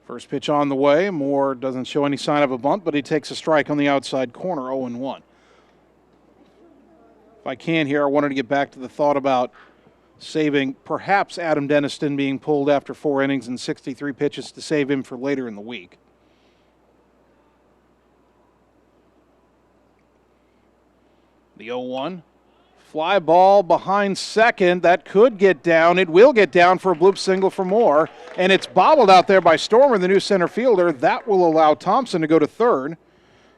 First pitch on the way. Moore doesn't show any sign of a bunt, but he takes a strike on the outside corner, 0-1. If I can here, I wanted to get back to the thought about saving perhaps Adam Deniston being pulled after 4 innings and 63 pitches to save him for later in the week. The 0-1. Fly ball behind second. That could get down. It will get down for a bloop single for Moore. And it's bobbled out there by Stormer, the new center fielder. That will allow Thompson to go to 3rd.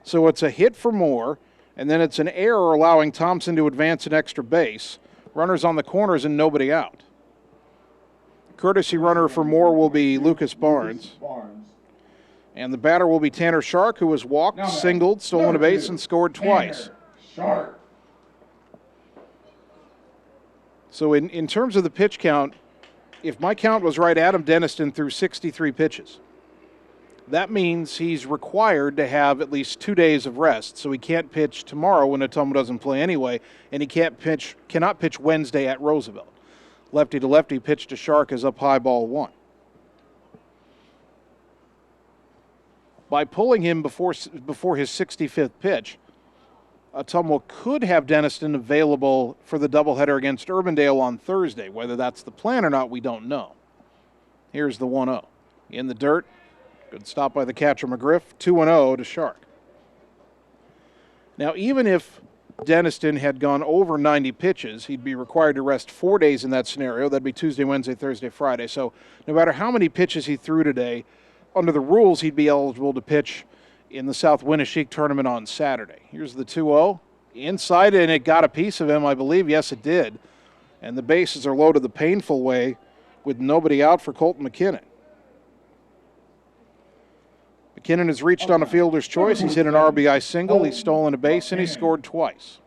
So it's a hit for Moore. And then it's an error allowing Thompson to advance an extra base. Runners on the corners and nobody out. Courtesy runner for Moore will be Lucas Barnes. And the batter will be Tanner Shark, who has walked, singled, stolen a base, and scored twice. Shark. So in terms of the pitch count, if my count was right, Adam Deniston threw 63 pitches. That means he's required to have at least 2 days of rest, so he can't pitch tomorrow when Ottumwa doesn't play anyway, and he cannot pitch Wednesday at Roosevelt. Lefty to lefty pitch to Shark is up high, ball 1. By pulling him before his 65th pitch, Ottumwa could have Deniston available for the doubleheader against Urbandale on Thursday. Whether that's the plan or not, we don't know. Here's the 1-0. In the dirt. Good stop by the catcher McGriff. 2-0 to Shark. Now, even if Deniston had gone over 90 pitches, he'd be required to rest 4 days in that scenario. That'd be Tuesday, Wednesday, Thursday, Friday. So no matter how many pitches he threw today, under the rules, he'd be eligible to pitch in the South Winneshiek tournament on Saturday. Here's the 2-0. Inside, and it got a piece of him, I believe. Yes, it did. And the bases are loaded the painful way with nobody out for Colton McKinnon. McKinnon has reached on a fielder's choice. He's hit an RBI single. He's stolen a base, and he scored twice.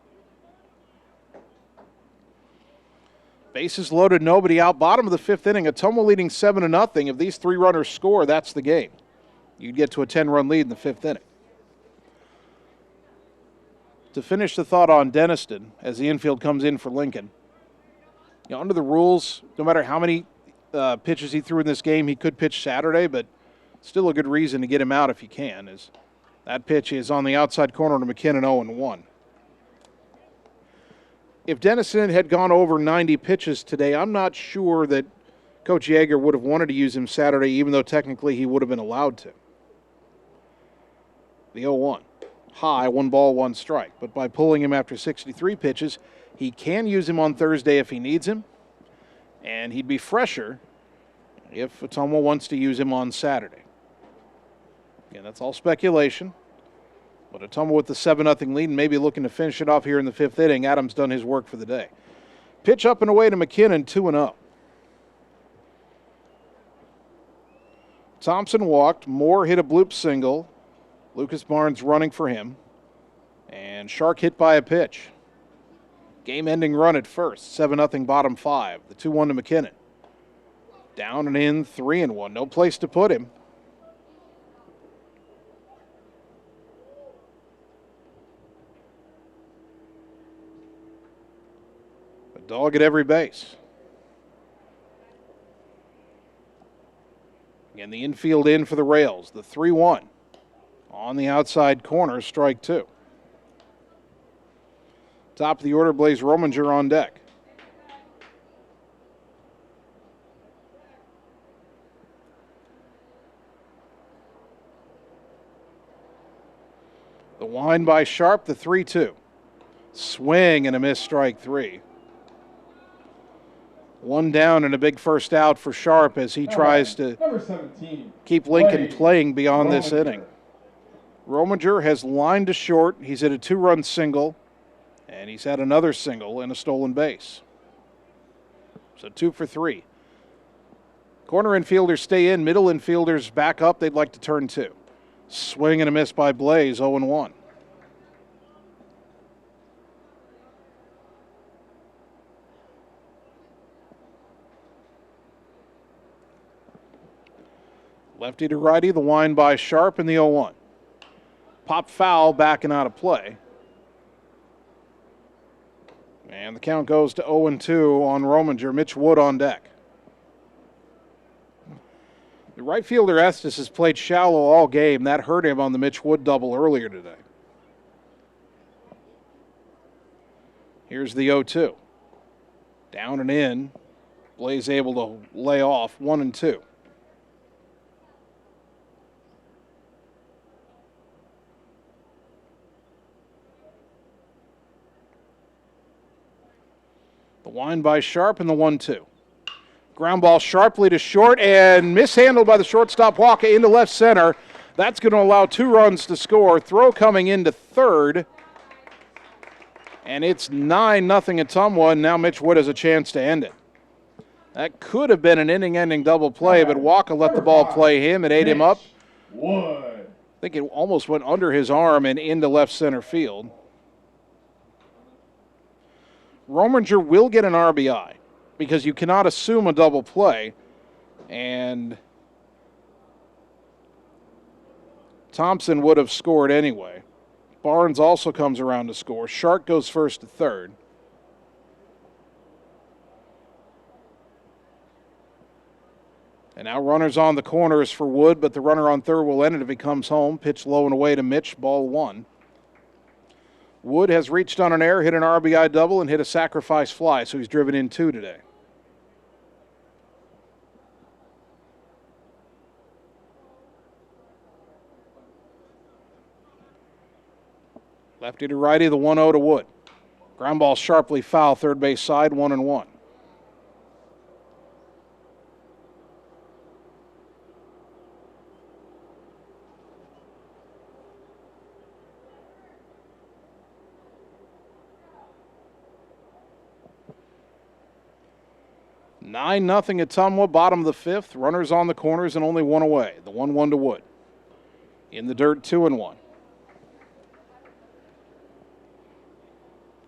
Bases loaded, nobody out. Bottom of the 5th inning, Ottumwa leading 7-0. If these 3 runners score, that's the game. You'd get to a 10-run lead in the 5th inning. To finish the thought on Deniston, as the infield comes in for Lincoln, under the rules, no matter how many pitches he threw in this game, he could pitch Saturday, but still a good reason to get him out if you can. Is that pitch is on the outside corner to McKinnon, 0-1. If Deniston had gone over 90 pitches today, I'm not sure that Coach Yeager would have wanted to use him Saturday, even though technically he would have been allowed to. The 0-1. High, 1 ball, 1 strike. But by pulling him after 63 pitches, he can use him on Thursday if he needs him. And he'd be fresher if Ottumwa wants to use him on Saturday. Again, that's all speculation. But Ottumwa with the 7-0 lead and maybe looking to finish it off here in the 5th inning. Adams done his work for the day. Pitch up and away to McKinnon, 2-0. Thompson walked. Moore hit a bloop single. Lucas Barnes running for him. And Shark hit by a pitch. Game-ending run at first. 7-0 bottom 5. The 2-1 to McKinnon. Down and in, 3-1. No place to put him. A dog at every base. Again, the infield in for the Rails. The 3-1. On the outside corner, strike 2. Top of the order, Blaze Rominger on deck. wind by Sharp, the 3-2. Swing and a miss, strike 3. One down and a big first out for Sharp as he tries to keep Lincoln playing beyond this inning. Rominger has lined to short. He's hit a 2-run single, and he's had another single and a stolen base. So 2 for 3. Corner infielders stay in. Middle infielders back up. They'd like to turn 2. Swing and a miss by Blaze, 0-1. Lefty to righty, the wind by Sharp in the 0-1. Pop foul, backing out of play. And the count goes to 0-2 on Rominger. Mitch Wood on deck. The right fielder Estes has played shallow all game. That hurt him on the Mitch Wood double earlier today. Here's the 0-2. Down and in. Blaze able to lay off 1-2. The wind by Sharp and the 1-2. Ground ball sharply to short and mishandled by the shortstop Walker into left center. That's going to allow 2 runs to score. Throw coming into third. And it's 9-0 Ottumwa, and now Mitch Wood has a chance to end it. That could have been an inning-ending double play, but Walker let the ball play him. It ate him up. I think it almost went under his arm and into left center field. Rominger will get an RBI because you cannot assume a double play. And Thompson would have scored anyway. Barnes also comes around to score. Shark goes first to third. And now runners on the corners for Wood, but the runner on third will end it if he comes home. Pitch low and away to Mitch, ball 1. Wood has reached on an error, hit an RBI double, and hit a sacrifice fly, so he's driven in 2 today. Lefty to righty, the 1-0 to Wood. Ground ball sharply foul, third base side, 1-1. Nothing at Ottumwa, bottom of the 5th. Runners on the corners and only 1 away. The 1-1 to Wood. In the dirt, 2-1.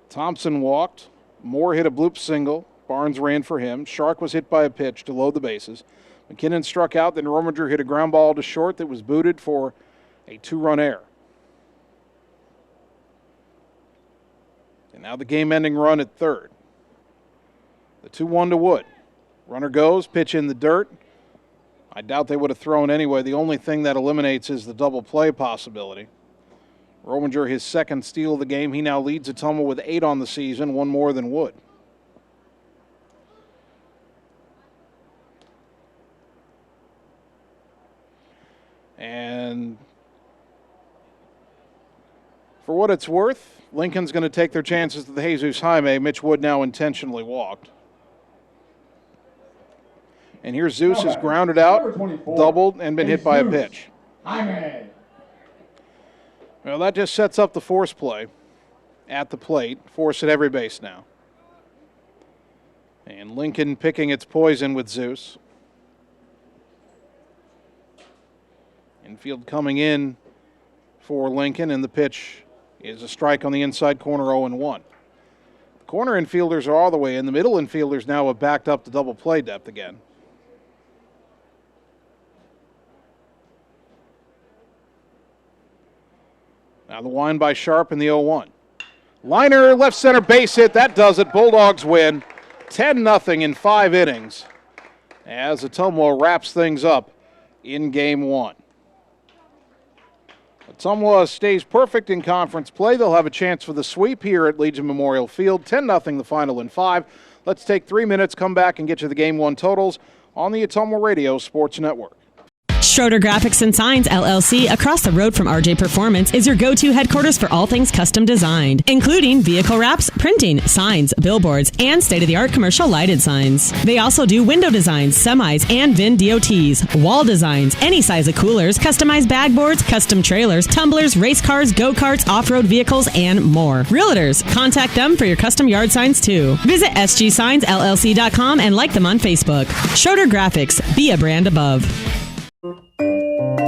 Thompson walked. Moore hit a bloop single. Barnes ran for him. Shark was hit by a pitch to load the bases. McKinnon struck out. Then Rominger hit a ground ball to short that was booted for a 2-run error. And now the game-ending run at third. The 2-1 to Wood. Runner goes, pitch in the dirt. I doubt they would have thrown anyway. The only thing that eliminates is the double play possibility. Rominger, his second steal of the game. He now leads Ottumwa with 8 on the season, 1 more than Wood. And for what it's worth, Lincoln's going to take their chances with the Jesus Jaime. Mitch Wood now intentionally walked. And here's Zeus has grounded out, doubled, and been hit by a pitch. Well, that just sets up the force play at the plate. Force at every base now. And Lincoln picking its poison with Zeus. Infield coming in for Lincoln, and the pitch is a strike on the inside corner, 0-1. The corner infielders are all the way in. The middle infielders now have backed up to double play depth again. Now the wind by Sharp in the 0-1. Liner, left center base hit. That does it. Bulldogs win 10-0 in 5 innings as Ottumwa wraps things up in Game 1. Ottumwa stays perfect in conference play. They'll have a chance for the sweep here at Legion Memorial Field. 10-0 the final in 5. Let's take 3 minutes, come back and get you the Game 1 totals on the Ottumwa Radio Sports Network. Schroeder Graphics and Signs, LLC, across the road from RJ Performance, is your go-to headquarters for all things custom designed, including vehicle wraps, printing, signs, billboards, and state-of-the-art commercial lighted signs. They also do window designs, semis, and VIN DOTs, wall designs, any size of coolers, customized bag boards, custom trailers, tumblers, race cars, go-karts, off-road vehicles, and more. Realtors, contact them for your custom yard signs too. Visit sgsignsllc.com and like them on Facebook. Schroeder Graphics, be a brand above.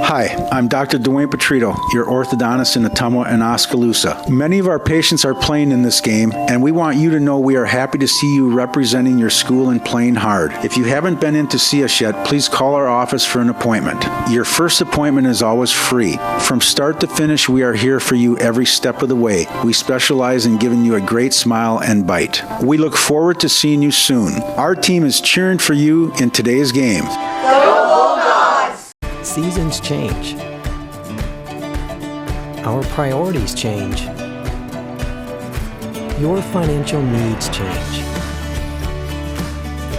Hi, I'm Dr. Dwayne Petrito, your orthodontist in Ottumwa and Oskaloosa. Many of our patients are playing in this game, and we want you to know we are happy to see you representing your school and playing hard. If you haven't been in to see us yet, please call our office for an appointment. Your first appointment is always free. From start to finish, we are here for you every step of the way. We specialize in giving you a great smile and bite. We look forward to seeing you soon. Our team is cheering for you in today's game. Seasons change. Our priorities change. Your financial needs change.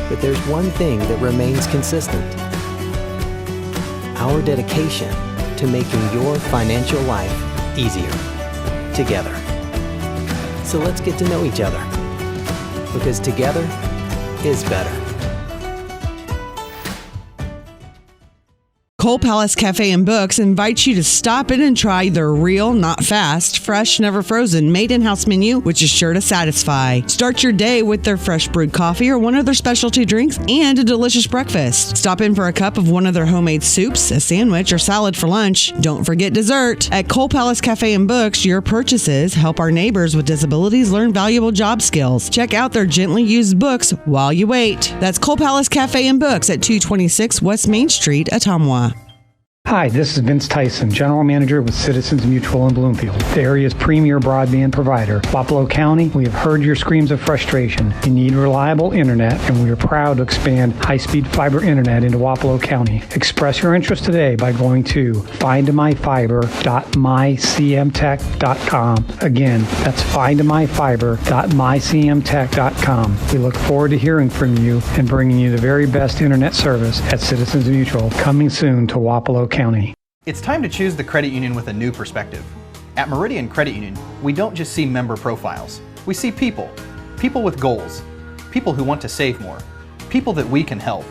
But there's one thing that remains consistent: our dedication to making your financial life easier together. So let's get to know each other, because together is better. Cole Palace Cafe and Books invites you to stop in and try their real, not fast, fresh, never frozen, made in-house menu, which is sure to satisfy. Start your day with their fresh brewed coffee or one of their specialty drinks and a delicious breakfast. Stop in for a cup of one of their homemade soups, a sandwich, or salad for lunch. Don't forget dessert. At Cole Palace Cafe and Books, your purchases help our neighbors with disabilities learn valuable job skills. Check out their gently used books while you wait. That's Cole Palace Cafe and Books at 226 West Main Street, Ottumwa. Hi, this is Vince Tyson, General Manager with Citizens Mutual in Bloomfield, the area's premier broadband provider. Wapello County, we have heard your screams of frustration. You need reliable internet, and we are proud to expand high-speed fiber internet into Wapello County. Express your interest today by going to findmyfiber.mycmtech.com. Again, that's findmyfiber.mycmtech.com. We look forward to hearing from you and bringing you the very best internet service at Citizens Mutual, coming soon to Wapello County. It's time to choose the credit union with a new perspective. At Meridian Credit Union, we don't just see member profiles. We see people. People with goals. People who want to save more. People that we can help.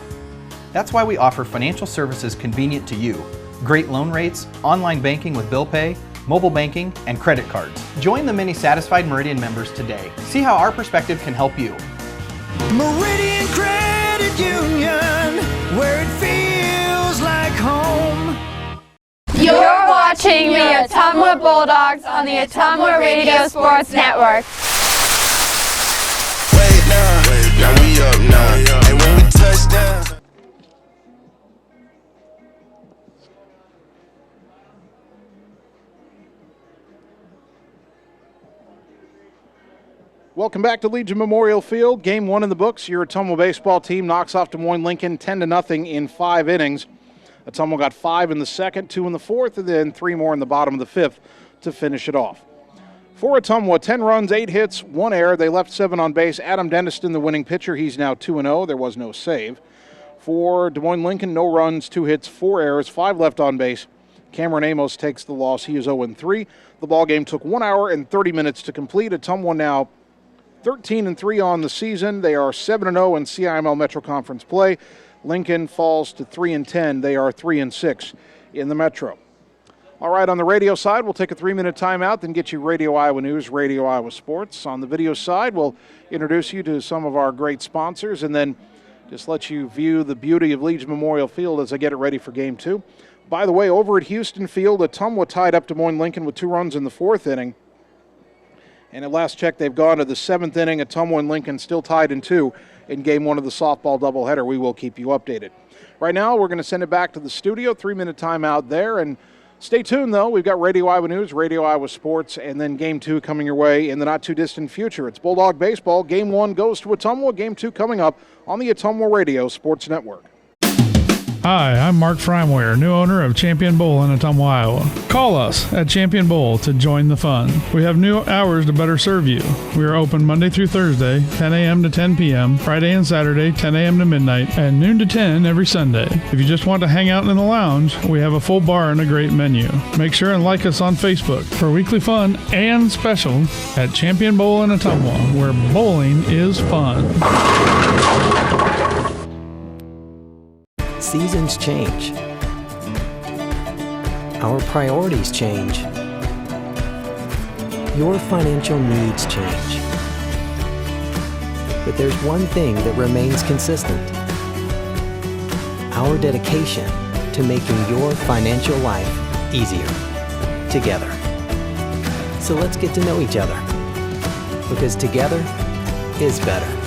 That's why we offer financial services convenient to you. Great loan rates, online banking with bill pay, mobile banking, and credit cards. Join the many satisfied Meridian members today. See how our perspective can help you. Meridian Credit Union, where it feels like home. You're watching the Ottumwa Bulldogs on the Ottumwa Radio Sports Network. Wait now we up now. And when we touch down. Welcome back to Legion Memorial Field. Game one in the books. Your Ottumwa baseball team knocks off Des Moines Lincoln 10-0 in 5 innings. Ottumwa got 5 in the second, 2 in the fourth, and then 3 more in the bottom of the fifth to finish it off. For Ottumwa, 10 runs, 8 hits, 1 error. They left 7 on base. Adam Denniston, the winning pitcher, he's now 2-0. There was no save. For Des Moines Lincoln, no runs, 2 hits, 4 errors, 5 left on base. Cameron Amos takes the loss. He is 0-3. The ballgame took 1 hour and 30 minutes to complete. Ottumwa now 13-3 on the season. They are 7-0 in CIML Metro Conference play. Lincoln falls to 3-10. They are 3-6 in the Metro. All right, on the radio side, we'll take a 3-minute timeout, then get you Radio Iowa News, Radio Iowa Sports. On the video side, we'll introduce you to some of our great sponsors, and then just let you view the beauty of Legion Memorial Field as I get it ready for Game 2. By the way, over at Houston Field, Ottumwa tied up Des Moines Lincoln with 2 runs in the 4th inning. And at last check, they've gone to the 7th inning. Ottumwa and Lincoln still tied in 2 in Game 1 of the softball doubleheader. We will keep you updated. Right now, we're going to send it back to the studio. 3-minute timeout there. And stay tuned, though. We've got Radio Iowa News, Radio Iowa Sports, and then Game 2 coming your way in the not-too-distant future. It's Bulldog Baseball. Game 1 goes to Ottumwa. Game 2 coming up on the Ottumwa Radio Sports Network. Hi, I'm Mark Freimweyer, new owner of Champion Bowl in Ottumwa, Iowa. Call us at Champion Bowl to join the fun. We have new hours to better serve you. We are open Monday through Thursday, 10 a.m. to 10 p.m., Friday and Saturday, 10 a.m. to midnight, and noon to 10 every Sunday. If you just want to hang out in the lounge, we have a full bar and a great menu. Make sure and like us on Facebook for weekly fun and special at Champion Bowl in Ottumwa, where bowling is fun. Seasons change. Our priorities change. Your financial needs change. But there's one thing that remains consistent: our dedication to making your financial life easier together. So let's get to know each other, because together is better.